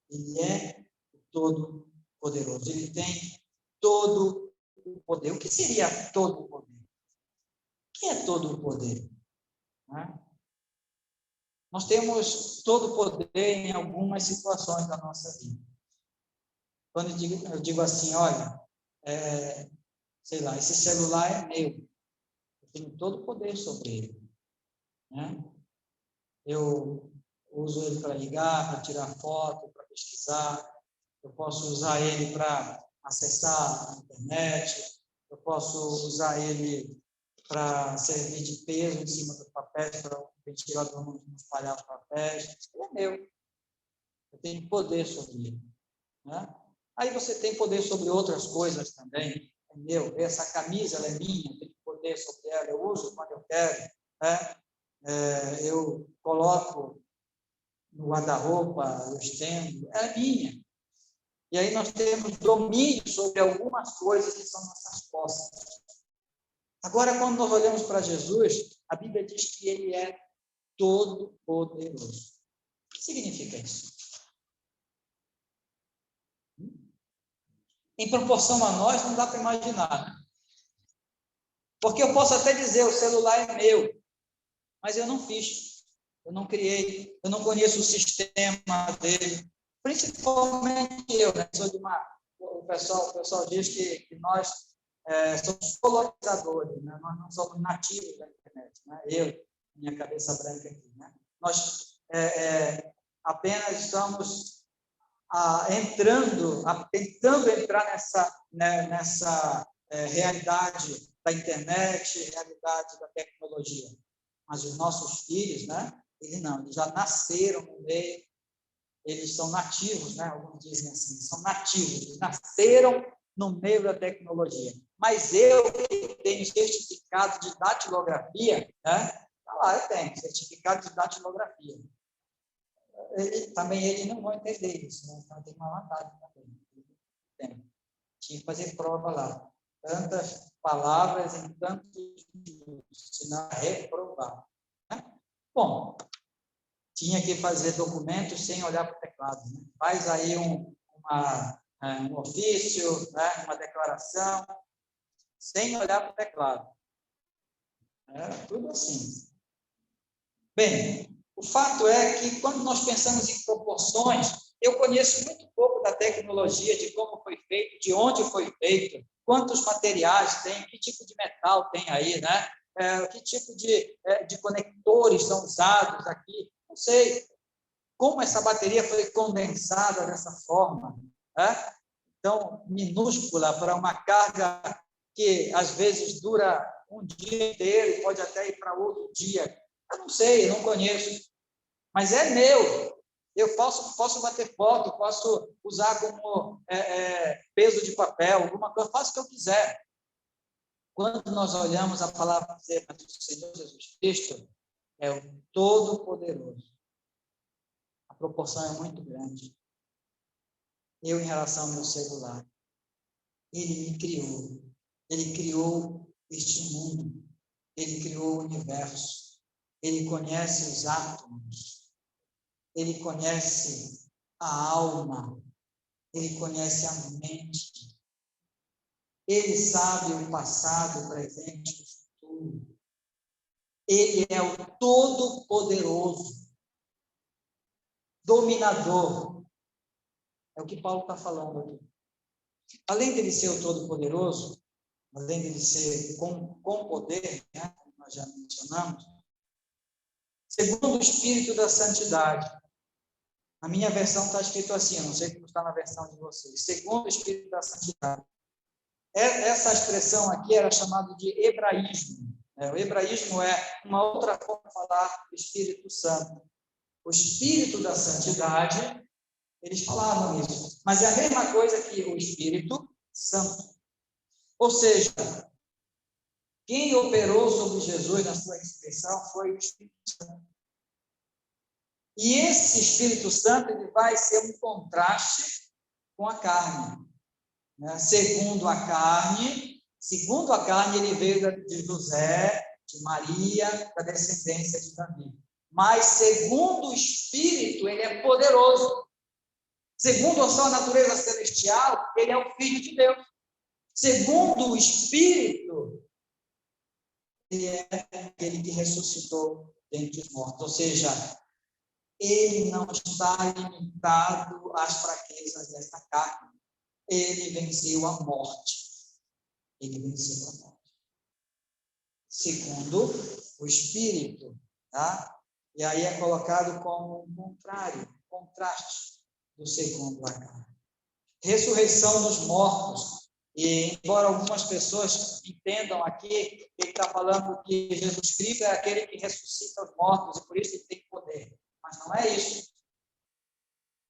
Ele é o todo-poderoso. Ele tem todo o poder. O que seria todo o poder? O que é todo o poder? Nós temos todo o poder em algumas situações da nossa vida. Quando eu digo assim, olha, sei lá, esse celular é meu. Eu tenho todo o poder sobre ele. Né? Eu uso ele para ligar, para tirar foto, para pesquisar. Eu posso usar ele para acessar a internet. Eu posso usar ele para servir de peso em cima dos papéis, para o ventilador não espalhar os papéis. Ele é meu. Eu tenho poder sobre ele. Né? Aí você tem poder sobre outras coisas também. É meu. Essa camisa ela é minha, eu tenho poder sobre ela. Eu uso quando eu quero. Né? Eu coloco no guarda-roupa, eu estendo. Ela é minha. E aí nós temos domínio sobre algumas coisas que são nossas posses. Agora, quando nós olhamos para Jesus, a Bíblia diz que ele é todo-poderoso. O que significa isso? Em proporção a nós, não dá para imaginar. Porque eu posso até dizer, o celular é meu, mas eu não fiz, eu não criei, eu não conheço o sistema dele. Principalmente eu, né? O pessoal diz que nós somos colonizadores, né? Nós não somos nativos da internet. Né? Eu, minha cabeça branca aqui. Né? Nós apenas estamos tentando entrar nessa realidade da internet, realidade da tecnologia. Mas os nossos filhos, né? Eles já nasceram no meio, eles são nativos, né? Alguns dizem assim, são nativos, eles nasceram no meio da tecnologia. Mas eu que tenho certificado de datilografia, né? Tá lá, eu tenho certificado de datilografia. Eles não vão entender isso, né? Então tem uma vantagem também. Tinha que fazer prova lá. Tantas palavras em tantos minutos, senão reprovar. Né? Bom, tinha que fazer documentos sem olhar para o teclado. Né? Faz aí um ofício, né? Uma declaração, sem olhar para o teclado. Era tudo assim. Bem, o fato é que, quando nós pensamos em proporções, eu conheço muito pouco da tecnologia, de como foi feito, de onde foi feito, quantos materiais tem, que tipo de metal tem aí, né? Que tipo de conectores são usados aqui. Não sei como essa bateria foi condensada dessa forma, né? Tão minúscula para uma carga que, às vezes, dura um dia inteiro, pode até ir para outro dia. Eu não sei, eu não conheço. Mas é meu. Eu posso bater foto, posso usar como peso de papel, alguma coisa, faço o que eu quiser. Quando nós olhamos a palavra do Senhor Jesus Cristo, é o Todo-Poderoso. A proporção é muito grande. Eu, em relação ao meu celular, ele me criou. Ele criou este mundo. Ele criou o universo. Ele conhece os átomos. Ele conhece a alma. Ele conhece a mente. Ele sabe o passado, o presente e o futuro. Ele é o Todo-Poderoso, dominador. É o que Paulo está falando aqui. Além dele ser o Todo-Poderoso, além dele ser com poder, né, como nós já mencionamos, segundo o Espírito da Santidade. A minha versão está escrito assim, eu não sei como está na versão de vocês. Segundo o Espírito da Santidade. Essa expressão aqui era chamada de hebraísmo. O hebraísmo é uma outra forma de falar Espírito Santo. O Espírito da Santidade, eles falavam isso. Mas é a mesma coisa que o Espírito Santo. Ou seja, quem operou sobre Jesus na sua ressurreição foi o Espírito Santo. E esse Espírito Santo ele vai ser um contraste com a carne. Segundo a carne, ele veio de José, de Maria, da descendência de Davi. Mas, segundo o Espírito, ele é poderoso. Segundo a sua natureza celestial, ele é o Filho de Deus. Segundo o Espírito, ele é aquele que ressuscitou dentre os mortos. Ou seja, ele não está limitado às fraquezas desta carne. Ele venceu a morte. Ele venceu a morte. Segundo o Espírito, tá? E aí é colocado como um contrário, contraste do segundo a carne. Ressurreição dos mortos. E embora algumas pessoas entendam aqui, ele está falando que Jesus Cristo é aquele que ressuscita os mortos, e por isso ele tem poder. Mas não é isso.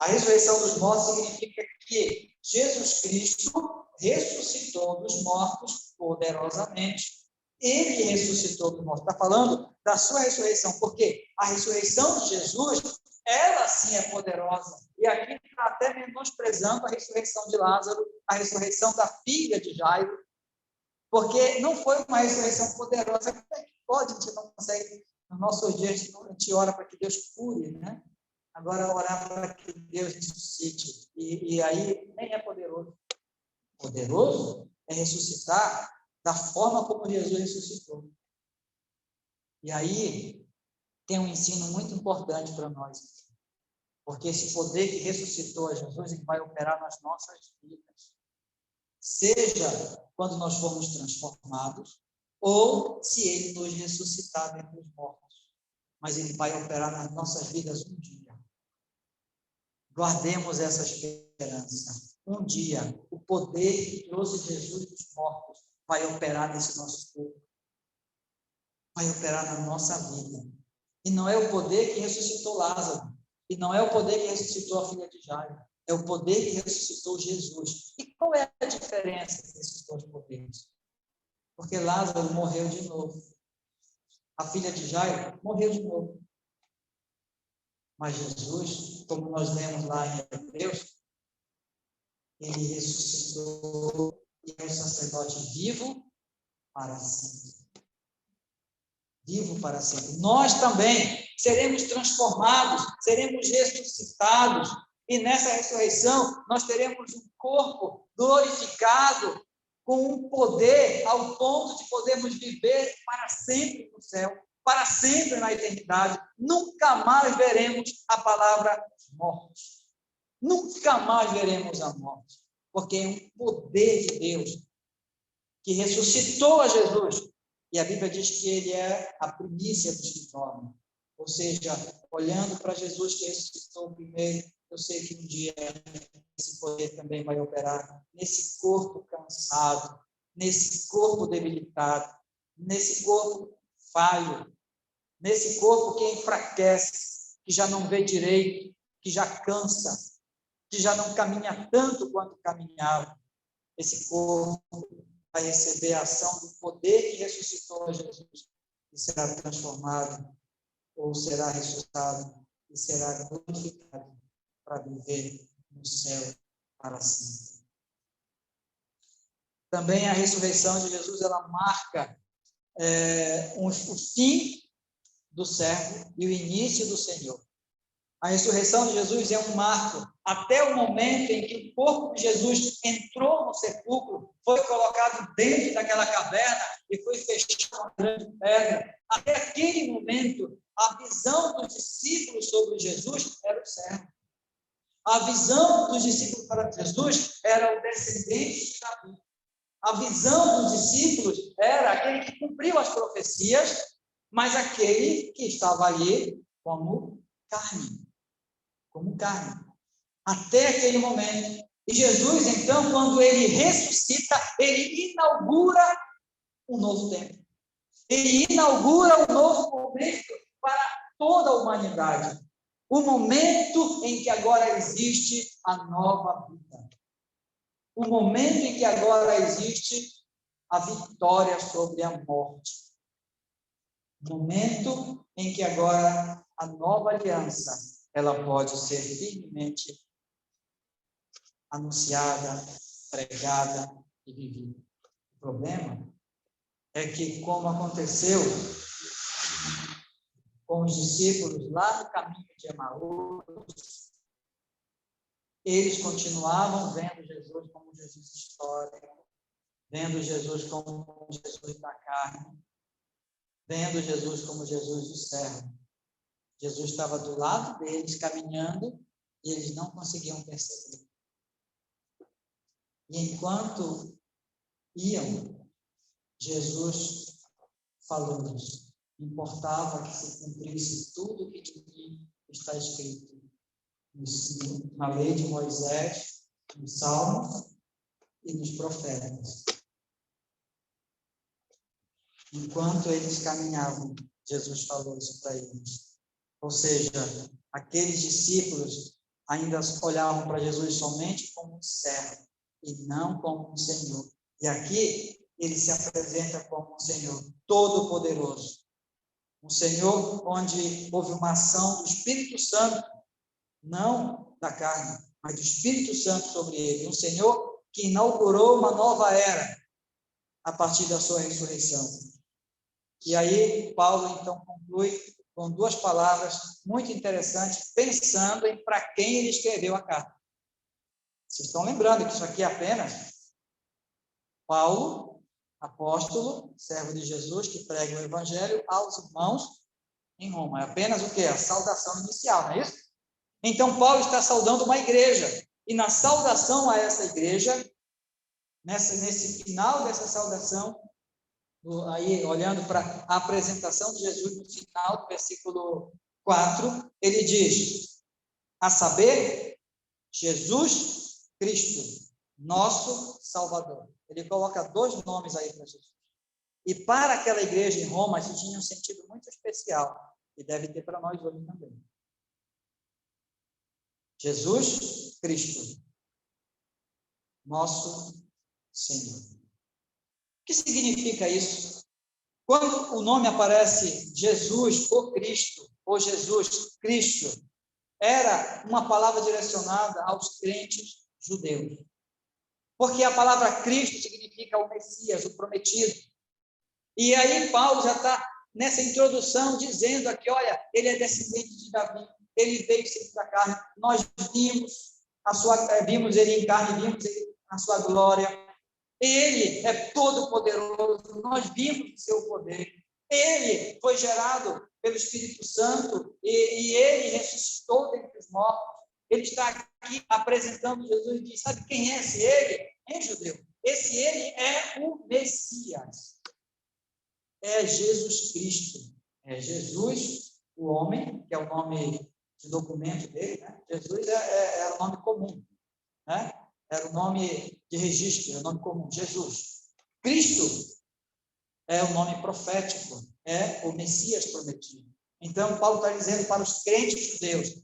A ressurreição dos mortos significa que Jesus Cristo ressuscitou dos mortos poderosamente. Ele ressuscitou dos mortos. Está falando da sua ressurreição, porque a ressurreição de Jesus, ela sim é poderosa. E aqui está até menosprezando a ressurreição de Lázaro, a ressurreição da filha de Jairo, porque não foi uma ressurreição poderosa. Como é que pode? A gente não consegue, no nosso dia, a gente ora para que Deus cure, né? Agora, orar para que Deus ressuscite. E aí, nem é poderoso. Poderoso é ressuscitar da forma como Jesus ressuscitou. E aí, tem um ensino muito importante para nós. Porque esse poder que ressuscitou a Jesus, ele vai operar nas nossas vidas. Seja quando nós formos transformados, ou se ele nos ressuscitar dentre os mortos. Mas ele vai operar nas nossas vidas um dia. Guardemos essa esperança. Um dia, o poder que trouxe Jesus dos mortos vai operar nesse nosso corpo. Vai operar na nossa vida. E não é o poder que ressuscitou Lázaro. E não é o poder que ressuscitou a filha de Jairo. É o poder que ressuscitou Jesus. E qual é a diferença desses dois poderes? Porque Lázaro morreu de novo. A filha de Jairo morreu de novo. Mas Jesus, como nós lemos lá em Hebreus, ele ressuscitou e é um sacerdote vivo para sempre. Vivo para sempre. Nós também seremos transformados, seremos ressuscitados, e nessa ressurreição nós teremos um corpo glorificado, com um poder ao ponto de podermos viver para sempre no céu, para sempre na eternidade. Nunca mais veremos a palavra morte. Nunca mais veremos a morte, porque é um poder de Deus que ressuscitou a Jesus. E a Bíblia diz que ele é a primícia dos que dormem. Ou seja, olhando para Jesus que ressuscitou primeiro, eu sei que um dia esse poder também vai operar nesse corpo cansado, nesse corpo debilitado, nesse corpo falho, nesse corpo que enfraquece, que já não vê direito, que já cansa, que já não caminha tanto quanto caminhava. Esse corpo vai receber a ação do poder que ressuscitou a Jesus e será transformado, ou será ressuscitado e será glorificado para viver no céu para sempre. Também a ressurreição de Jesus, ela marca o fim do servo e o início do Senhor. A ressurreição de Jesus é um marco até o momento em que o corpo de Jesus entrou no sepulcro, foi colocado dentro daquela caverna e foi fechado com uma grande pedra. Até aquele momento, a visão dos discípulos sobre Jesus era o servo. A visão dos discípulos para Jesus era o descendente de Davi. A visão dos discípulos era aquele que cumpriu as profecias, mas aquele que estava ali como carne. Como carne. Até aquele momento. E Jesus, então, quando ele ressuscita, ele inaugura um novo tempo. Ele inaugura um novo momento para toda a humanidade. O momento em que agora existe a nova vida. O momento em que agora existe a vitória sobre a morte. O momento em que agora a nova aliança, ela pode ser firmemente anunciada, pregada e vivida. O problema é que, como aconteceu com os discípulos lá no caminho de Emaús, eles continuavam vendo Jesus como Jesus histórico, vendo Jesus como Jesus da carne, vendo Jesus como Jesus do servo. Jesus estava do lado deles, caminhando, e eles não conseguiam perceber. E enquanto iam, Jesus falou-lhes. Importava que se cumprisse tudo o que de mim está escrito na lei de Moisés, nos Salmos e nos profetas. Enquanto eles caminhavam, Jesus falou isso para eles. Ou seja, aqueles discípulos ainda olhavam para Jesus somente como um servo e não como um Senhor. E aqui ele se apresenta como um Senhor todo-poderoso. Um Senhor onde houve uma ação do Espírito Santo, não da carne, mas do Espírito Santo sobre ele. Um Senhor que inaugurou uma nova era a partir da sua ressurreição. E aí Paulo então conclui com duas palavras muito interessantes, pensando em para quem ele escreveu a carta. Vocês estão lembrando que isso aqui é apenas Paulo, apóstolo, servo de Jesus, que prega o evangelho aos irmãos em Roma. É apenas o quê? A saudação inicial, não é isso? Então, Paulo está saudando uma igreja. E na saudação a essa igreja, nesse final dessa saudação, aí olhando para a apresentação de Jesus no final do versículo 4, ele diz, a saber, Jesus Cristo, nosso Salvador. Ele coloca dois nomes aí para Jesus. E para aquela igreja em Roma, isso tinha um sentido muito especial, e deve ter para nós hoje também. Jesus Cristo, nosso Senhor. O que significa isso? Quando o nome aparece Jesus ou Cristo, ou Jesus Cristo, era uma palavra direcionada aos crentes judeus. Porque a palavra Cristo significa o Messias, o prometido. E aí Paulo já está nessa introdução dizendo aqui, olha, ele é descendente de Davi, ele veio segundo a carne, nós vimos ele em carne, vimos ele na sua glória. Ele é todo poderoso, nós vimos o seu poder. Ele foi gerado pelo Espírito Santo e ele ressuscitou dentre os mortos. Ele está aqui apresentando Jesus e diz, sabe quem é esse ele? É judeu. Esse ele é o Messias. É Jesus Cristo. É Jesus, o homem, que é o nome de documento dele, né? Jesus é o nome comum, né? Era o nome de registro, é o nome comum, Jesus. Cristo é o nome profético, é o Messias prometido. Então, Paulo está dizendo para os crentes judeus,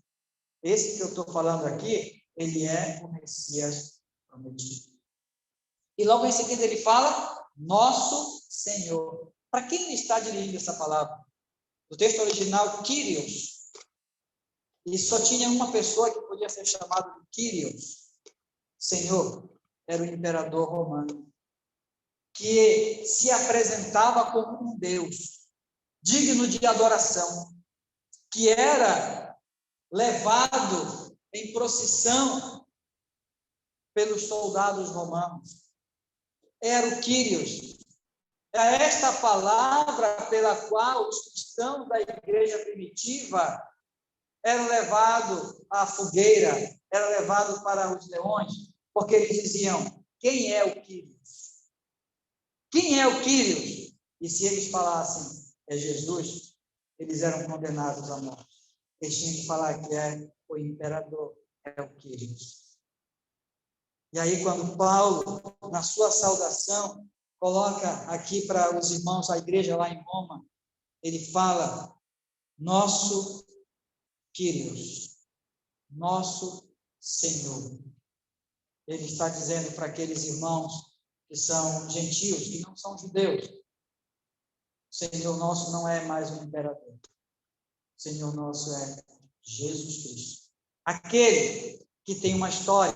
esse que eu estou falando aqui, ele é o Messias prometido. E logo em seguida ele fala, nosso Senhor. Para quem ele está dirigindo essa palavra? No texto original, Kyrios. E só tinha uma pessoa que podia ser chamada de Kyrios. Senhor, era o imperador romano, que se apresentava como um Deus, digno de adoração, que era levado em procissão pelos soldados romanos. Era o Kyrios. É esta palavra pela qual os cristãos da igreja primitiva eram levados à fogueira, eram levados para os leões, porque eles diziam, quem é o Kyrios? Quem é o Kyrios? E se eles falassem, é Jesus, eles eram condenados à morte. Eles tinham que falar que é o imperador, é o Kyrios. E aí, quando Paulo, na sua saudação, coloca aqui para os irmãos, a igreja lá em Roma, ele fala, nosso Kyrios, nosso Senhor. Ele está dizendo para aqueles irmãos que são gentios, que não são judeus, o Senhor nosso não é mais um imperador. O Senhor nosso é Jesus Cristo. Aquele que tem uma história,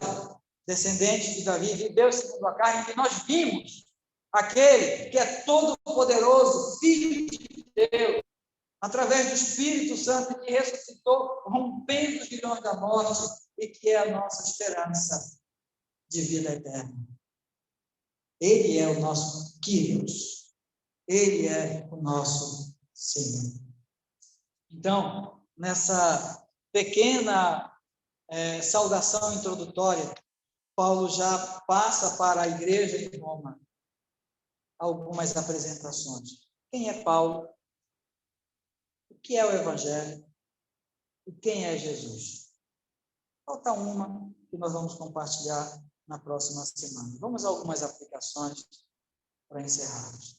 descendente de Davi, viveu segundo a carne, que nós vimos. Aquele que é todo-poderoso, Filho de Deus, através do Espírito Santo, que ressuscitou, rompendo os grilhões da morte, e que é a nossa esperança de vida eterna. Ele é o nosso Kyrios. Ele é o nosso Senhor. Então, nessa pequena saudação introdutória, Paulo já passa para a igreja de Roma algumas apresentações. Quem é Paulo? O que é o Evangelho? E quem é Jesus? Falta uma que nós vamos compartilhar na próxima semana. Vamos a algumas aplicações para encerrarmos.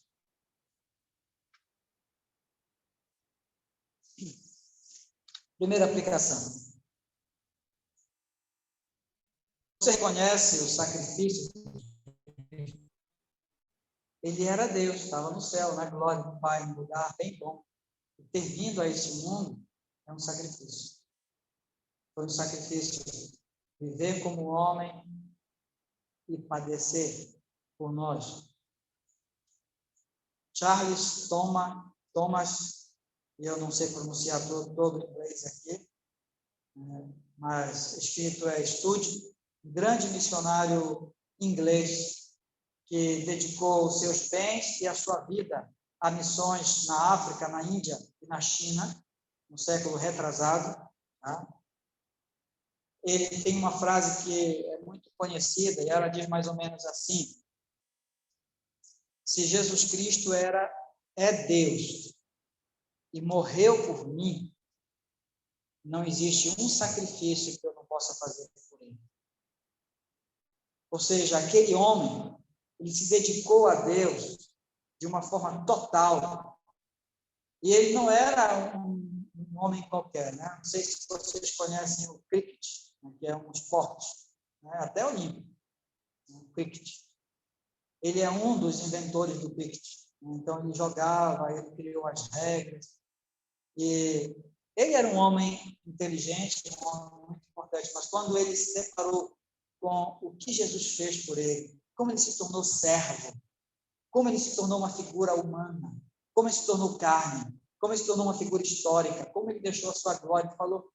Primeira aplicação. Você reconhece o sacrifício? Ele era Deus, estava no céu, na glória do Pai, um lugar bem bom. E ter vindo a este mundo é um sacrifício. Foi um sacrifício viver como homem e padecer por nós. Charles Thomas, eu não sei pronunciar todo o inglês aqui, mas escrito é Estude, um grande missionário inglês que dedicou os seus bens e a sua vida a missões na África, na Índia e na China, no século retrasado. Tá? Ele tem uma frase que é muito conhecida, e ela diz mais ou menos assim: se Jesus Cristo é Deus e morreu por mim, não existe um sacrifício que eu não possa fazer por ele. Ou seja, aquele homem, ele se dedicou a Deus de uma forma total. E ele não era um homem qualquer, né? Não sei se vocês conhecem o cricket, né, que é um esporte, né, até olímpico, o cricket. Ele é um dos inventores do cricket. Então, ele jogava, ele criou as regras. E ele era um homem inteligente, um homem muito importante, mas quando ele se deparou com o que Jesus fez por ele, como ele se tornou servo, como ele se tornou uma figura humana, como ele se tornou carne, como ele se tornou uma figura histórica, como ele deixou a sua glória e falou,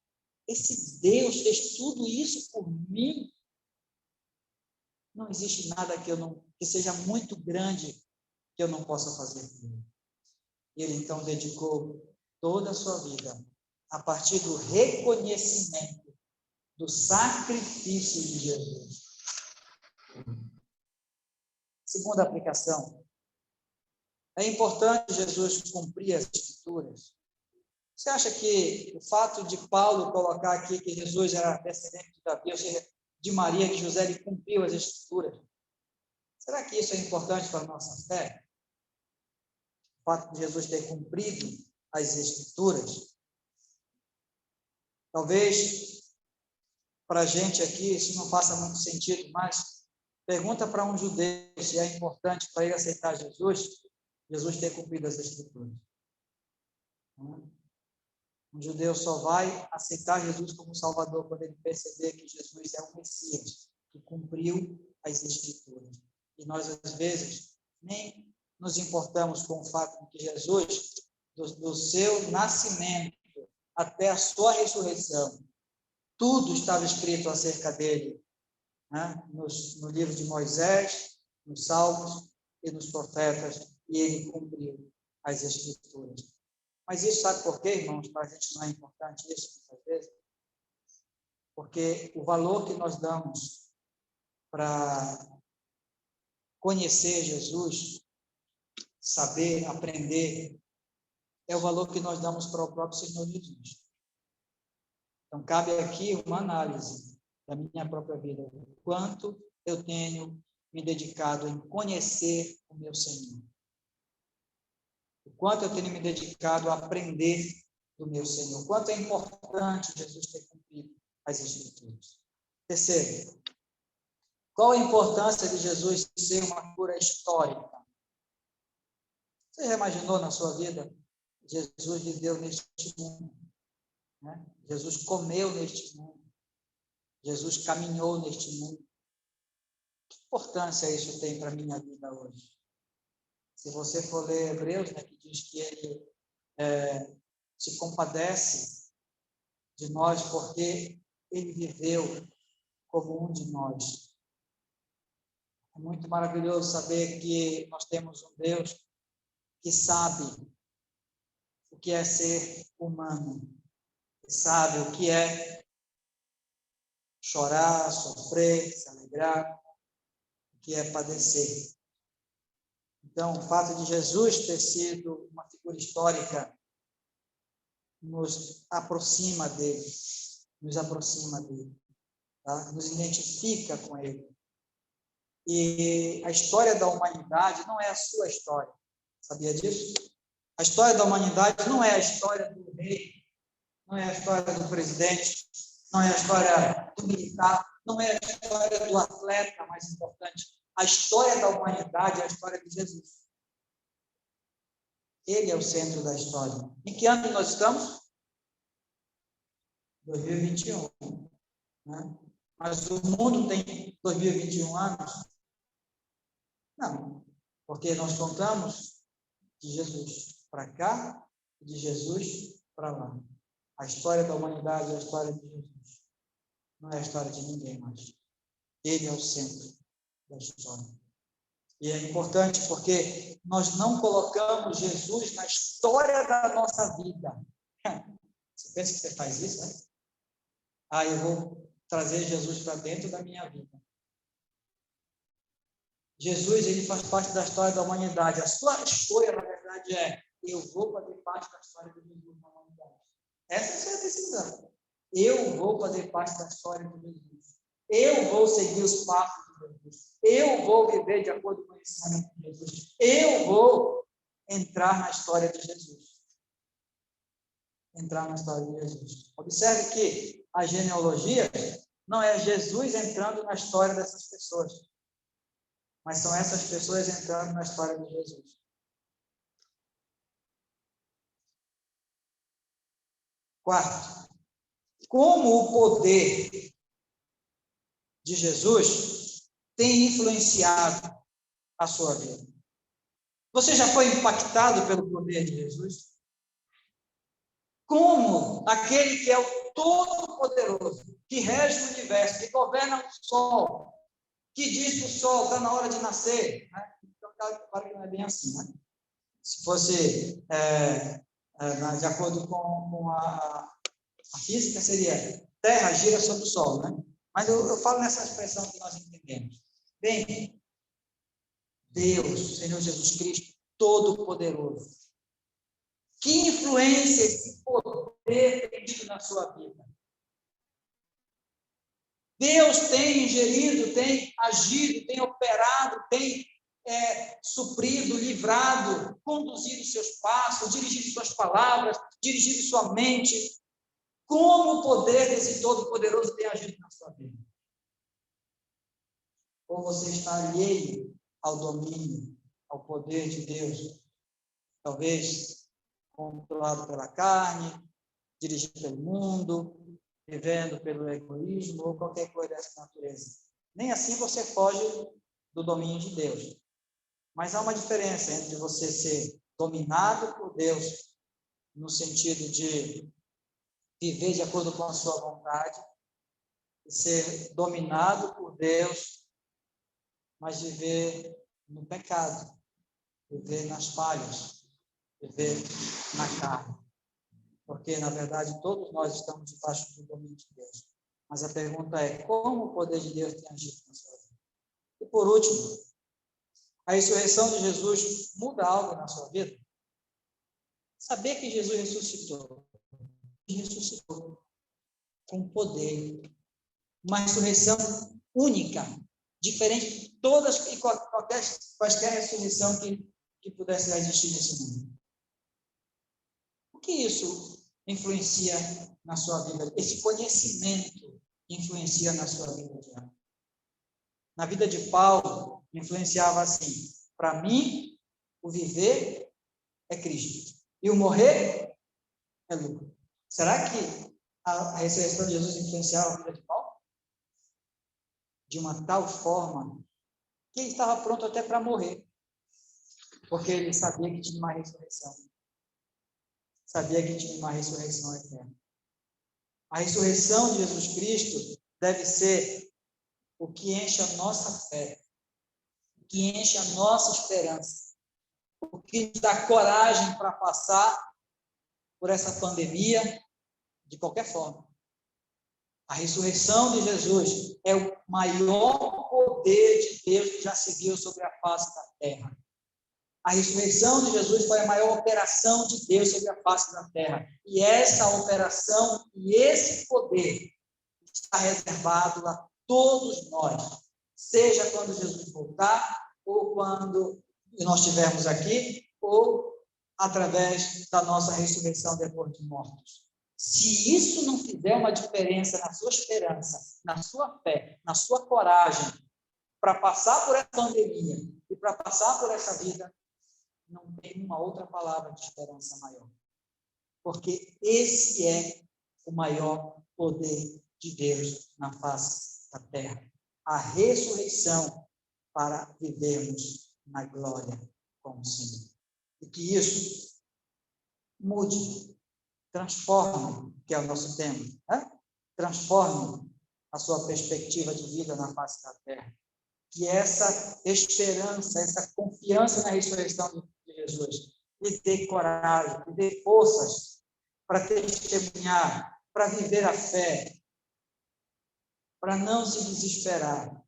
esse Deus fez tudo isso por mim. Não existe nada que seja muito grande que eu não possa fazer por ele. E ele então dedicou toda a sua vida a partir do reconhecimento do sacrifício de Jesus. Segunda aplicação. É importante Jesus cumprir as Escrituras. Você acha que o fato de Paulo colocar aqui que Jesus era descendente de Davi, ou seja, de Maria, de José, ele cumpriu as Escrituras? Será que isso é importante para a nossa fé? O fato de Jesus ter cumprido as Escrituras? Talvez para a gente aqui isso não faça muito sentido, mas pergunta para um judeu se é importante para ele aceitar Jesus ter cumprido as Escrituras. Um judeu só vai aceitar Jesus como Salvador quando ele perceber que Jesus é o Messias, que cumpriu as Escrituras. E nós, às vezes, nem nos importamos com o fato de que Jesus, do seu nascimento até a sua ressurreição, tudo estava escrito acerca dele, né? No livro de Moisés, nos Salmos e nos profetas, e ele cumpriu as Escrituras. Mas isso sabe por quê, irmãos? Para a gente não é importante isso, muitas vezes? Porque o valor que nós damos para conhecer Jesus, saber, aprender, é o valor que nós damos para o próprio Senhor Jesus. Então, cabe aqui uma análise da minha própria vida. O quanto eu tenho me dedicado em conhecer o meu Senhor. O quanto eu tenho me dedicado a aprender do meu Senhor. O quanto é importante Jesus ter cumprido as Escrituras. Terceiro, qual a importância de Jesus ser uma cura histórica? Você já imaginou na sua vida? Jesus viveu neste mundo, né? Jesus comeu neste mundo. Jesus caminhou neste mundo. Que importância isso tem para a minha vida hoje? Se você for ler Hebreus, né, que diz que ele se compadece de nós porque ele viveu como um de nós. É muito maravilhoso saber que nós temos um Deus que sabe o que é ser humano, que sabe o que é chorar, sofrer, se alegrar, o que é padecer. Então, o fato de Jesus ter sido uma figura histórica nos aproxima dele, tá? Nos identifica com ele. E a história da humanidade não é a sua história, sabia disso? A história da humanidade não é a história do rei, não é a história do presidente, não é a história do militar, não é a história do atleta mais importante. A história da humanidade é a história de Jesus. Ele é o centro da história. Em que ano nós estamos? 2021. Né? Mas o mundo tem 2021 anos? Não, porque nós contamos de Jesus para cá e de Jesus para lá. A história da humanidade é a história de Jesus. Não é a história de ninguém mais. Ele é o centro da história. E é importante porque nós não colocamos Jesus na história da nossa vida. Você pensa que você faz isso, né? Eu vou trazer Jesus para dentro da minha vida. Jesus, ele faz parte da história da humanidade. A sua escolha, na verdade, é: eu vou fazer parte da história de Jesus na humanidade. Essa é a sua decisão. Eu vou fazer parte da história de Jesus. Eu vou seguir os passos de Jesus. Eu vou viver de acordo com o ensinamento de Jesus. Eu vou entrar na história de Jesus. Entrar na história de Jesus. Observe que a genealogia não é Jesus entrando na história dessas pessoas, mas são essas pessoas entrando na história de Jesus. Quarto, como o poder de Jesus tem influenciado a sua vida. Você já foi impactado pelo poder de Jesus? Como aquele que é o Todo-Poderoso, que rege o universo, que governa o sol, que diz que o sol está na hora de nascer, né? Então, claro que não é bem assim, né? Se fosse de acordo com a física, seria Terra gira sobre o sol, né? Mas eu falo nessa expressão que nós entendemos. Bem, Deus, Senhor Jesus Cristo, Todo-Poderoso, que influência esse poder tem tido na sua vida? Deus tem ingerido, tem agido, tem operado, tem suprido, livrado, conduzido seus passos, dirigido suas palavras, dirigido sua mente. Como o poder desse Todo-Poderoso tem agido na sua vida? Ou você está alheio ao domínio, ao poder de Deus? Talvez controlado pela carne, dirigido pelo mundo, vivendo pelo egoísmo ou qualquer coisa dessa natureza. Nem assim você foge do domínio de Deus. Mas há uma diferença entre você ser dominado por Deus, no sentido de viver de acordo com a sua vontade, e ser dominado por Deus, mas viver no pecado, viver nas falhas, viver na carne. Porque, na verdade, todos nós estamos debaixo do domínio de Deus. Mas a pergunta é: como o poder de Deus tem agido na sua vida? E, por último, a ressurreição de Jesus muda algo na sua vida? Saber que Jesus ressuscitou com poder. Uma ressurreição única, diferente de todas e quaisquer ressurreição que pudesse existir nesse mundo. O que isso influencia na sua vida? Esse conhecimento influencia na sua vida diária. Na vida de Paulo, influenciava assim: para mim, o viver é Cristo e o morrer é lucro. Será que a ressurreição de Jesus influenciava a vida de Paulo? De uma tal forma que ele estava pronto até para morrer, porque ele sabia que tinha uma ressurreição. Sabia que tinha uma ressurreição eterna. A ressurreição de Jesus Cristo deve ser o que enche a nossa fé, o que enche a nossa esperança, o que nos dá coragem para passar por essa pandemia de qualquer forma. A ressurreição de Jesus é o maior poder de Deus que já se viu sobre a face da terra. A ressurreição de Jesus foi a maior operação de Deus sobre a face da terra. E essa operação e esse poder está reservado a todos nós, seja quando Jesus voltar, ou quando nós estivermos aqui, ou através da nossa ressurreição depois de mortos. Se isso não fizer uma diferença na sua esperança, na sua fé, na sua coragem, para passar por essa pandemia e para passar por essa vida, não tem uma outra palavra de esperança maior. Porque esse é o maior poder de Deus na face da terra. A ressurreição para vivermos na glória com o Senhor. E que isso mude, transforme, que é o nosso tema, né? Transforme a sua perspectiva de vida na face da terra. Que essa esperança, essa confiança na ressurreição de Jesus lhe dê coragem, lhe dê forças para testemunhar, para viver a fé, para não se desesperar,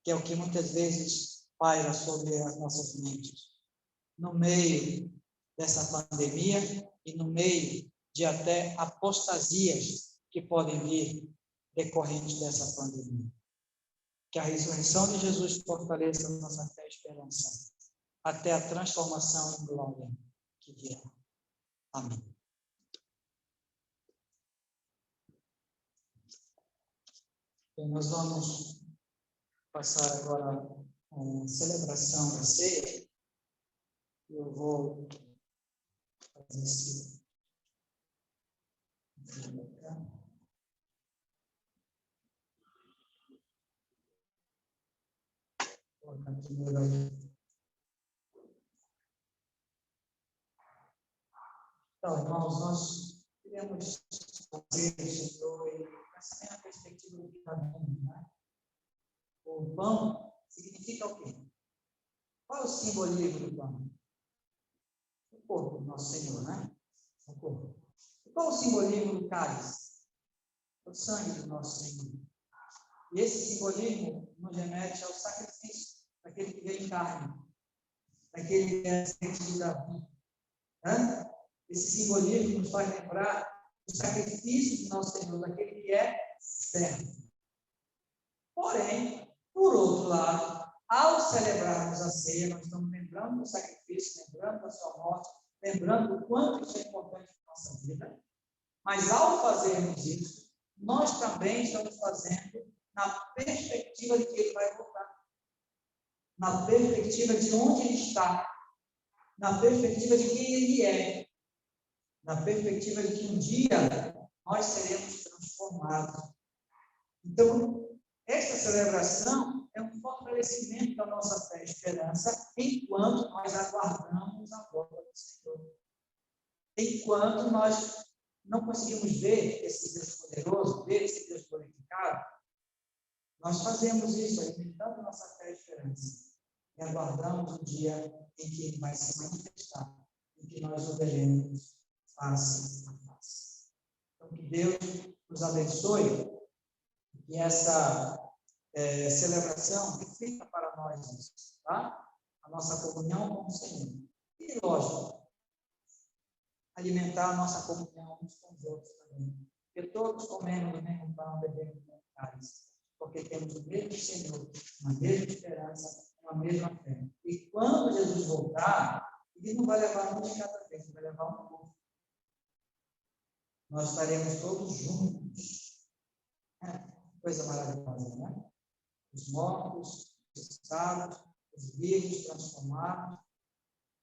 que é o que muitas vezes paira sobre as nossas mentes. No meio dessa pandemia e no meio de até apostasias que podem vir decorrentes dessa pandemia. Que a ressurreição de Jesus fortaleça a nossa fé e esperança até a transformação em glória que virá. Amém. Bem, nós vamos passar agora a celebração da ceia. Eu vou fazer esse. Então, irmãos, nós queremos fazer sobre essa mesma perspectiva do caminho, né? O pão significa o quê? Qual é o simbolismo do pão? O corpo do nosso Senhor, né? O corpo. E qual é o simbolismo do cálice? O sangue do nosso Senhor. E esse simbolismo nos remete ao sacrifício daquele que veio em carne, daquele que é descendente de Davi. Né? Esse simbolismo nos faz lembrar do sacrifício do nosso Senhor, daquele que é servo. Porém, por outro lado, ao celebrarmos a ceia, nós estamos lembrando do sacrifício, lembrando da sua morte, lembrando o quanto isso é importante na nossa vida. Mas ao fazermos isso, nós também estamos fazendo na perspectiva de que ele vai voltar, na perspectiva de onde ele está, na perspectiva de quem ele é, na perspectiva de que um dia nós seremos transformados. Então, esta celebração é um fortalecimento da nossa fé e esperança enquanto nós aguardamos a volta do Senhor. Enquanto nós não conseguimos ver esse Deus poderoso, ver esse Deus glorificado, nós fazemos isso, alimentando nossa fé e esperança. E aguardamos o dia em que ele vai se manifestar, em que nós o veremos face a face. Então, que Deus nos abençoe e essa celebração reflita para nós isso, tá? A nossa comunhão com o Senhor. E, lógico, alimentar a nossa comunhão uns com os outros também. Porque todos comemos do mesmo pão, bebemos do mesmo cálice. porque temos o mesmo Senhor, uma mesma esperança, uma mesma fé. E quando Jesus voltar, ele não vai levar um de cada vez, ele vai levar um povo. Nós estaremos todos juntos. Coisa maravilhosa, né? Os mortos, os ressuscitados, os vivos transformados.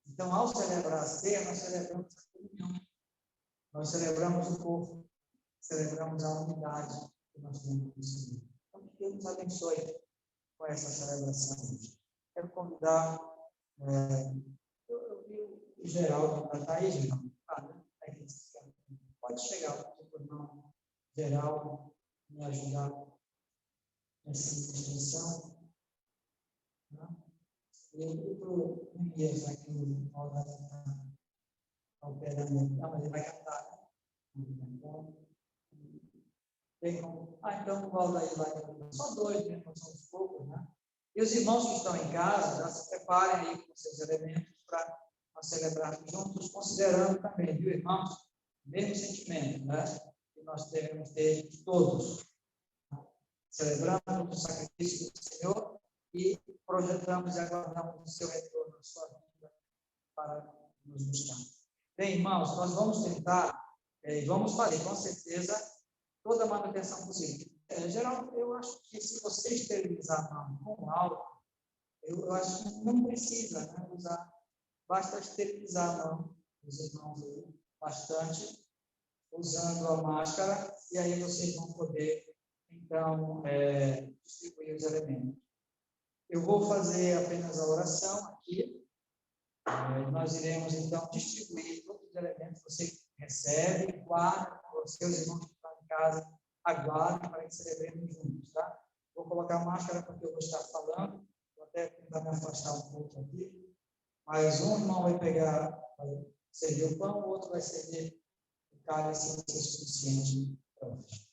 Então, ao celebrar a ceia, nós celebramos a comunhão. Nós celebramos o corpo, celebramos a unidade que nós temos com o Senhor. Então, que Deus nos abençoe com essa celebração. Quero convidar, eu vi o Geraldo, está aí, Geraldo? Pode chegar, o irmão Geraldo, me ajudar nessa instituição. E eu digo para o Elias, aqui o Paulo está operando, mas ele vai cantar, né? Então o Paulo aí vai cantar. Só dois, né? Nós somos poucos, né? E os irmãos que estão em casa, já se preparem aí com seus elementos para nós celebrarmos juntos, considerando também, viu, irmãos? O mesmo sentimento, né? Que nós devemos ter todos. Celebrando o sacrifício do Senhor e projetamos e aguardamos o seu retorno, a sua vida, para nos buscar. Bem, irmãos, nós vamos tentar, vamos fazer, com certeza, toda a manutenção possível. Geral, eu acho que se você esterilizar a mão com álcool, eu acho que não precisa, né, usar, basta esterilizar a mão dos irmãos aí, bastante, usando a máscara, e aí vocês vão poder, então, distribuir os elementos. Eu vou fazer apenas a oração aqui. Nós iremos, então, distribuir todos os elementos que você recebe, guarda, os seus irmãos que estão em casa, aguardem para que celebremos juntos, tá? Vou colocar a máscara porque eu vou estar falando, vou até tentar me afastar um pouco aqui, mas um irmão vai pegar, vai servir o pão, o outro vai servir o cálice, vai ser suficiente para hoje.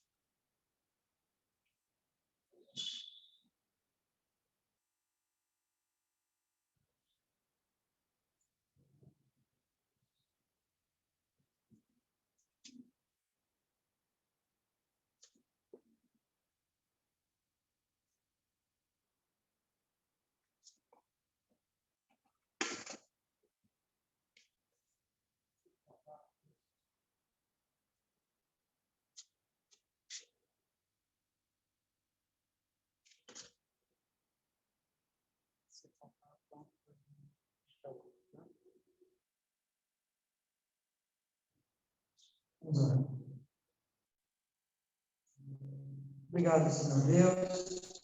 Obrigado, Senhor Deus,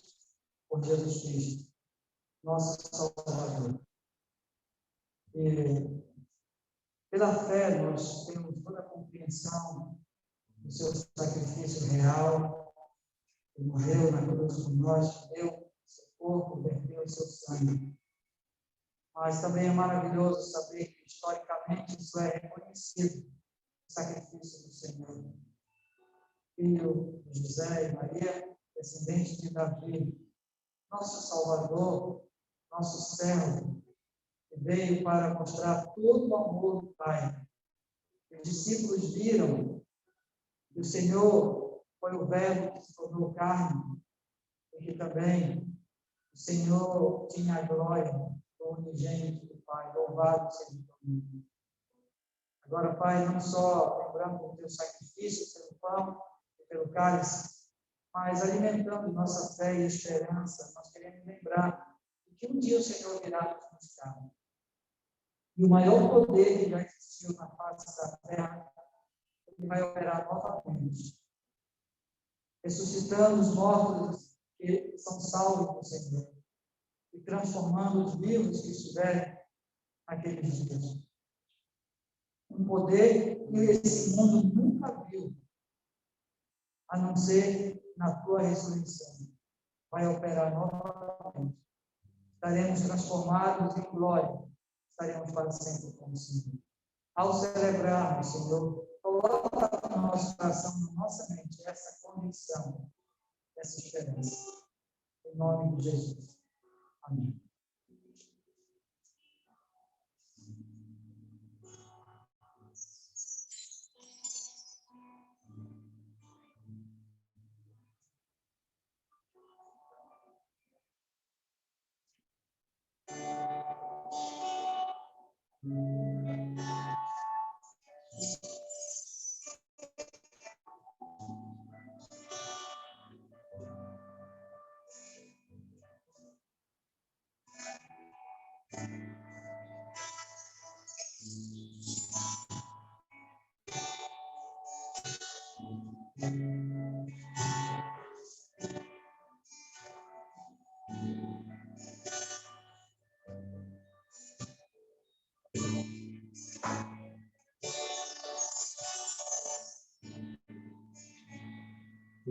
por Jesus Cristo, nosso Salvador. E pela fé, nós temos toda a compreensão do seu sacrifício real, que morreu na cruz por nós, deu seu corpo, verteu o seu sangue. Mas também é maravilhoso saber que, historicamente, isso é reconhecido, o sacrifício do Senhor. Filho de José e Maria, descendente de Davi, nosso Salvador, nosso servo, que veio para mostrar todo o amor do Pai. Os discípulos viram que o Senhor foi o Verbo que se tornou carne, e que também o Senhor tinha a glória do unigênito do Pai. Louvado seja o teu nome. Agora, Pai, não só lembrando do teu sacrifício pelo pão e pelo cálice, mas alimentando nossa fé e esperança, nós queremos lembrar que um dia o Senhor virá nos buscar. E o maior poder que já existiu na face da terra, ele vai operar novamente, ressuscitando os mortos que são salvos do Senhor e transformando os vivos que estiverem naqueles dias. Um poder que esse mundo nunca viu, a não ser na tua ressurreição. Vai operar novamente. Estaremos transformados em glória. Estaremos para sempre com o Senhor. Ao celebrarmos, Senhor, coloca no nosso coração, na nossa mente, essa convicção, essa esperança. Em nome de Jesus. Amém.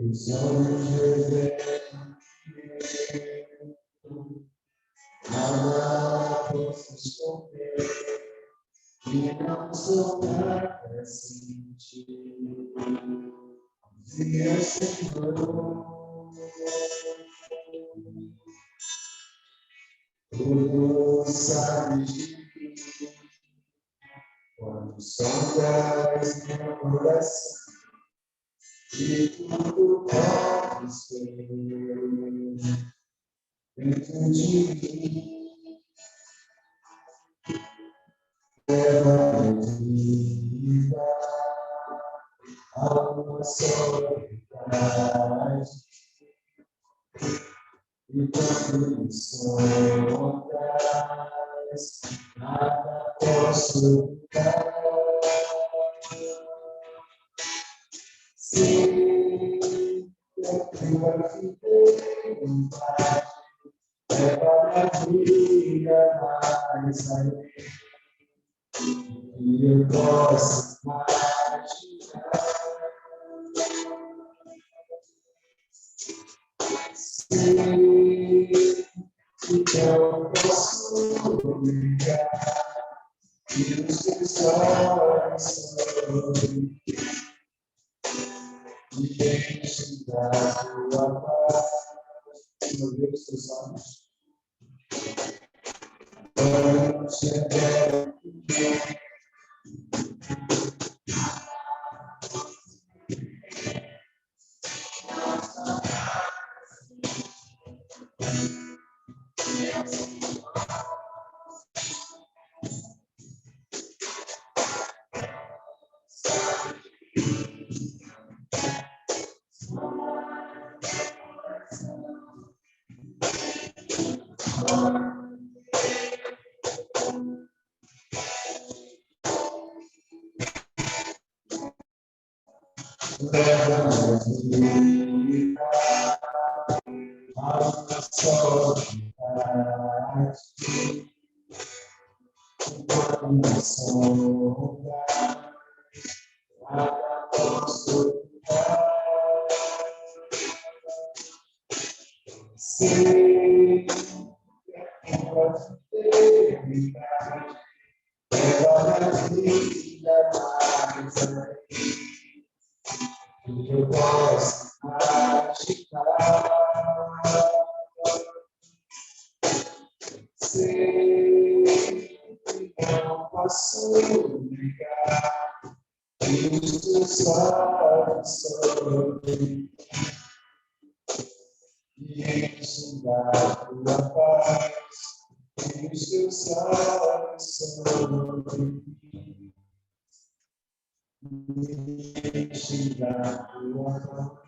os olhos revelam nada posso esconder, e não sou nada sem ti. Confia, Senhor, tudo sabes de mim, quando sondas meu coração, e tudo podes ver dentro de mim. Leva a vida a uma soledade, e quando me sondas, nada posso dar. Sei que a tua fidelidade leva a vida mais além, e eu posso imaginar. Sei que eu posso brincar, e os teus olhos sorriem, e enchem da tua paz. Meu Deus, teus olhos. Sei que a fidelidade leva a vida mais além, e eu posso imaginar. Sei que não posso negar, e os teus olhos sorriem, e enchem da tua paz, e os teus olhos sorriem, e enchem da tua paz.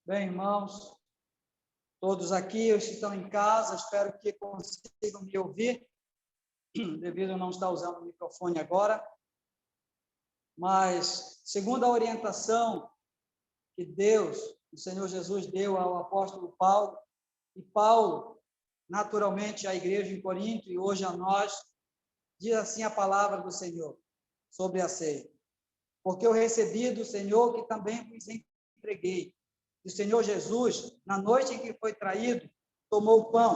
Bem, irmãos, todos aqui, os que estão em casa, espero que consigam me ouvir, devido a não estar usando o microfone agora. Mas, segundo a orientação que Deus, o Senhor Jesus, deu ao apóstolo Paulo, e Paulo, naturalmente, à igreja em Corinto, e hoje a nós, diz assim a palavra do Senhor sobre a ceia. Porque eu recebi do Senhor que também vos entreguei. O Senhor Jesus, na noite em que foi traído, tomou o pão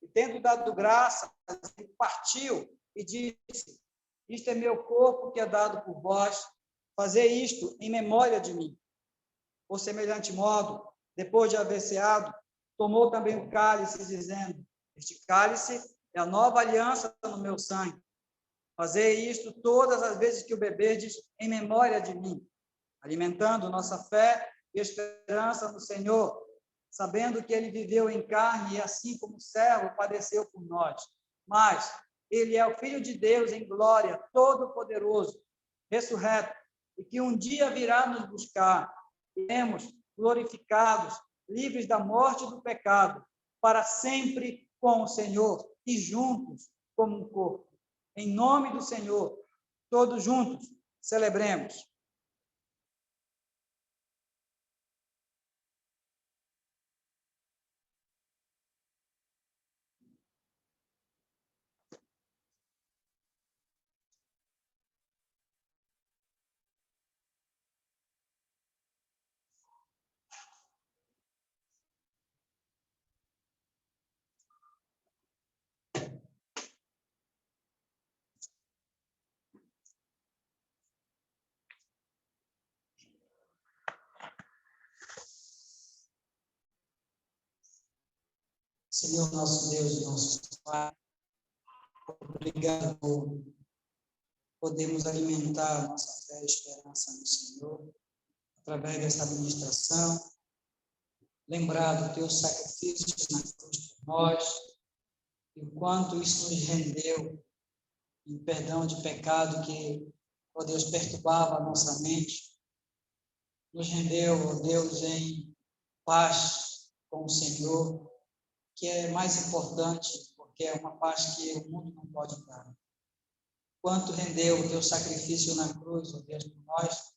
E tendo dado graças, ele partiu e disse: isto é meu corpo que é dado por vós, fazei isto em memória de mim. Por semelhante modo, depois de haver ceado, tomou também o cálice, dizendo: este cálice é a nova aliança no meu sangue. Fazei isto todas as vezes que o beberdes em memória de mim, alimentando nossa fé e esperança no Senhor, sabendo que ele viveu em carne e, assim como servo, padeceu por nós. Mas ele é o Filho de Deus em glória, todo-poderoso, ressurreto, e que um dia virá nos buscar. Seremos glorificados, livres da morte e do pecado, para sempre com o Senhor e juntos como um corpo. Em nome do Senhor, todos juntos, celebremos. Senhor, nosso Deus e nosso Pai, obrigado por podermos alimentar nossa fé e esperança no Senhor, através dessa administração, lembrar do teu sacrifício na cruz por nós, e o quanto isso nos rendeu em perdão de pecado que, ó Deus, perturbava a nossa mente, nos rendeu, ó Deus, em paz com o Senhor, que é mais importante, porque é uma paz que o mundo não pode dar. Quanto rendeu o teu sacrifício na cruz, ó Deus, por nós,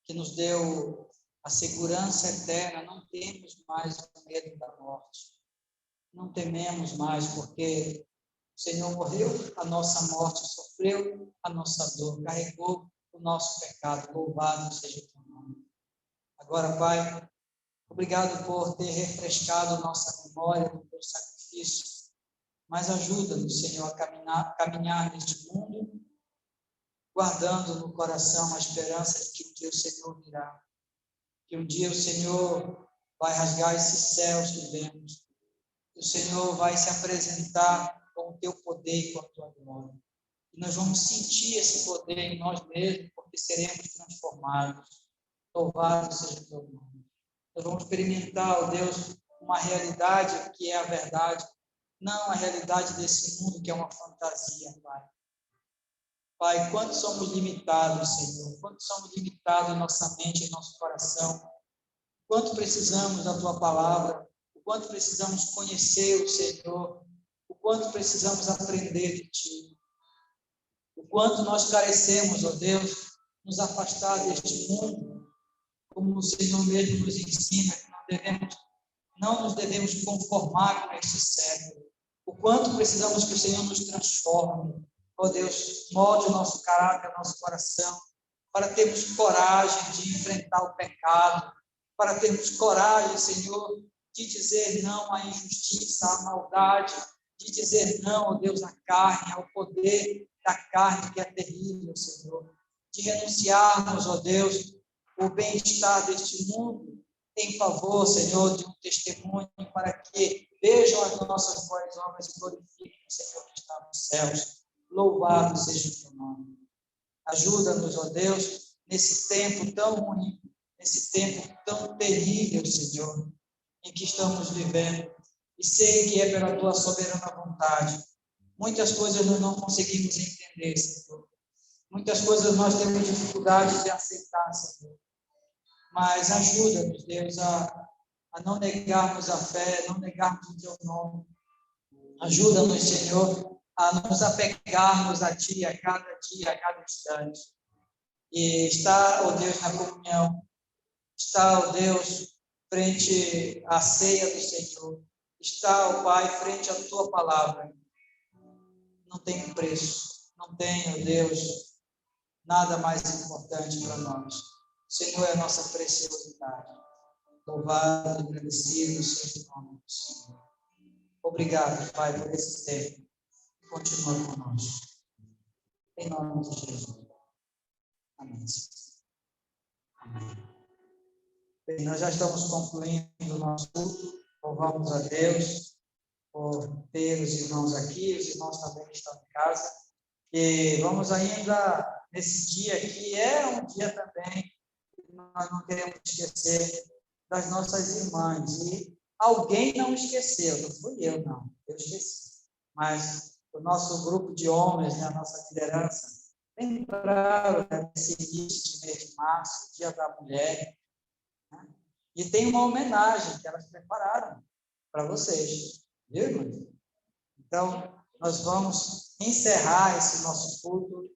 que nos deu a segurança eterna, não temos mais o medo da morte. Não tememos mais, porque o Senhor morreu a nossa morte, sofreu a nossa dor, carregou o nosso pecado. Louvado seja o teu nome. Agora, Pai, obrigado por ter refrescado nossa memória do teu sacrifício, mas ajuda-nos, Senhor, a caminhar neste mundo, guardando no coração a esperança de que um dia o Senhor virá, que um dia o Senhor vai rasgar esses céus que vemos, que o Senhor vai se apresentar com o teu poder e com a tua glória. E nós vamos sentir esse poder em nós mesmos, porque seremos transformados. Louvado seja o teu nome. Nós vamos experimentar, ó Deus, uma realidade que é a verdade, não a realidade desse mundo que é uma fantasia, Pai. Pai, quanto somos limitados, Senhor, quanto somos limitados em nossa mente, em nosso coração, quanto precisamos da Tua palavra, o quanto precisamos conhecer o Senhor, o quanto precisamos aprender de Ti, o quanto nós carecemos, ó Deus, nos afastar deste mundo, como o Senhor mesmo nos ensina, que não nos devemos conformar com este século, o quanto precisamos que o Senhor nos transforme, ó Deus, molde o nosso caráter, o nosso coração, para termos coragem de enfrentar o pecado, para termos coragem, Senhor, de dizer não à injustiça, à maldade, de dizer não, ó Deus, à carne, ao poder da carne que é terrível, Senhor, de renunciarmos, ó Deus, o bem-estar deste mundo em favor, Senhor, de um testemunho para que vejam as nossas boas obras e glorifiquem o Senhor que está nos céus. Louvado seja o teu nome. Ajuda-nos, ó Deus, nesse tempo tão ruim, nesse tempo tão terrível, Senhor, em que estamos vivendo. E sei que é pela tua soberana vontade. Muitas coisas nós não conseguimos entender, Senhor. Muitas coisas nós temos dificuldade de aceitar, Senhor. Mas ajuda-nos, Deus, a não negarmos a fé, não negarmos o teu nome. Ajuda-nos, Senhor, a nos apegarmos a Ti a cada dia, a cada instante. E estar, ó Deus, na comunhão, estar, ó Deus, frente à ceia do Senhor, estar, ó Pai, frente à Tua palavra. Não tem preço, não tem, ó Deus, nada mais importante para nós. O Senhor é a nossa preciosidade. Louvado e agradecido seja o nome do Senhor. Obrigado, Pai, por esse tempo. Continua conosco. Em nome de Jesus. Amém. Amém. Bem, nós já estamos concluindo o nosso culto. Louvamos a Deus por ter os irmãos aqui, os irmãos também que estão em casa. E vamos ainda, nesse dia que é um dia também, que nós não queremos esquecer das nossas irmãs. E alguém não esqueceu, não fui eu, não. Eu esqueci. Mas o nosso grupo de homens, né, a nossa liderança, lembraram, né, desse início de mês de março, Dia da Mulher, né? E tem uma homenagem que elas prepararam para vocês, viu, irmãos? Então, nós vamos encerrar esse nosso culto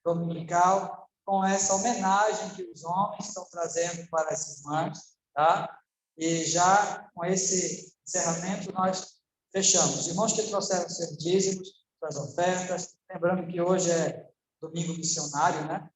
dominical com essa homenagem que os homens estão trazendo para as irmãs, tá? E já com esse encerramento nós fechamos. Os irmãos que trouxeram seus dízimos, suas ofertas, lembrando que hoje é domingo missionário, né?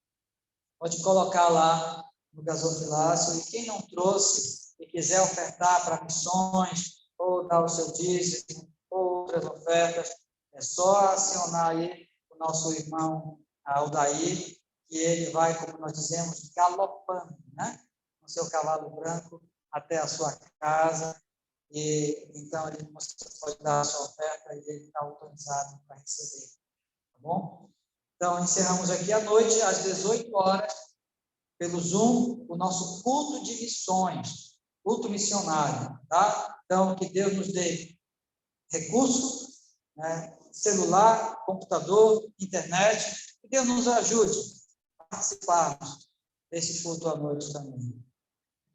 Pode colocar lá no gasofilácio, e quem não trouxe e quiser ofertar para missões, ou dar o seu dízimo, ou outras ofertas, é só acionar aí o nosso irmão Aldair, que ele vai, como nós dizemos, galopando, né? Com seu cavalo branco até a sua casa, e então você pode dar a sua oferta e ele está autorizado para receber, tá bom? Então, encerramos aqui à noite, às 18 horas, pelo Zoom, o nosso culto de missões, culto missionário, tá? Então, que Deus nos dê recurso, né? Celular, computador, internet, que Deus nos ajude a participarmos desse culto à noite também. Muito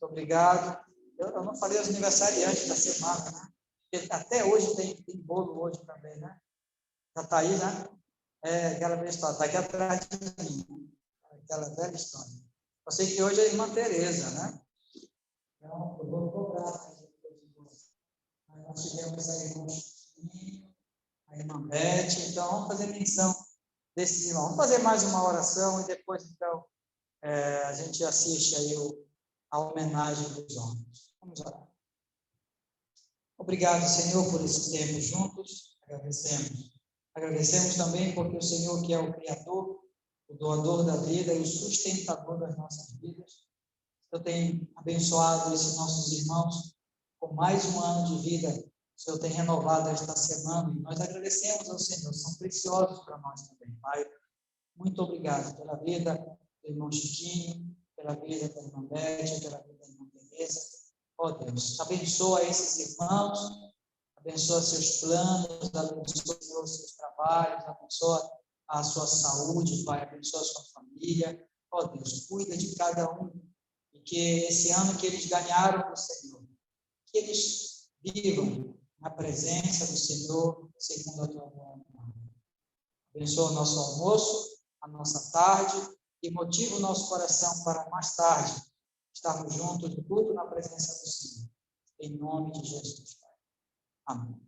obrigado. Eu não falei os aniversariantes da semana, né? Porque até hoje tem bolo hoje também, né? Já está aí, né? É aquela velha história, está aqui atrás de mim, né? Aquela velha história. Eu sei que hoje é a irmã Tereza, né? Então, eu vou cobrar. Nós tivemos a irmã Chiquinho, a irmã Beth, então vamos fazer menção desses irmãos. Vamos fazer mais uma oração e depois, então, a gente assiste aí a homenagem dos homens. Vamos orar. Obrigado, Senhor, por esse tempo juntos. Agradecemos. Agradecemos também porque o Senhor, que é o Criador, o doador da vida e o sustentador das nossas vidas, o Senhor tem abençoado esses nossos irmãos com mais um ano de vida. O Senhor tem renovado esta semana e nós agradecemos ao Senhor. São preciosos para nós também, Pai. Muito obrigado pela vida do irmão Chiquinho, pela vida da irmã Beth, pela vida da irmã Tereza. Ó Deus, abençoa esses irmãos, abençoa seus planos, abençoa, Senhor, seus trabalhos, abençoa a sua saúde, Pai, abençoa a sua família. Ó Deus, cuida de cada um. E que esse ano que eles ganharam do Senhor, que eles vivam na presença do Senhor, segundo a tua vontade. Abençoa o nosso almoço, a nossa tarde, e motiva o nosso coração para mais tarde estarmos juntos no culto na presença do Senhor. Em nome de Jesus, Pai. Amém.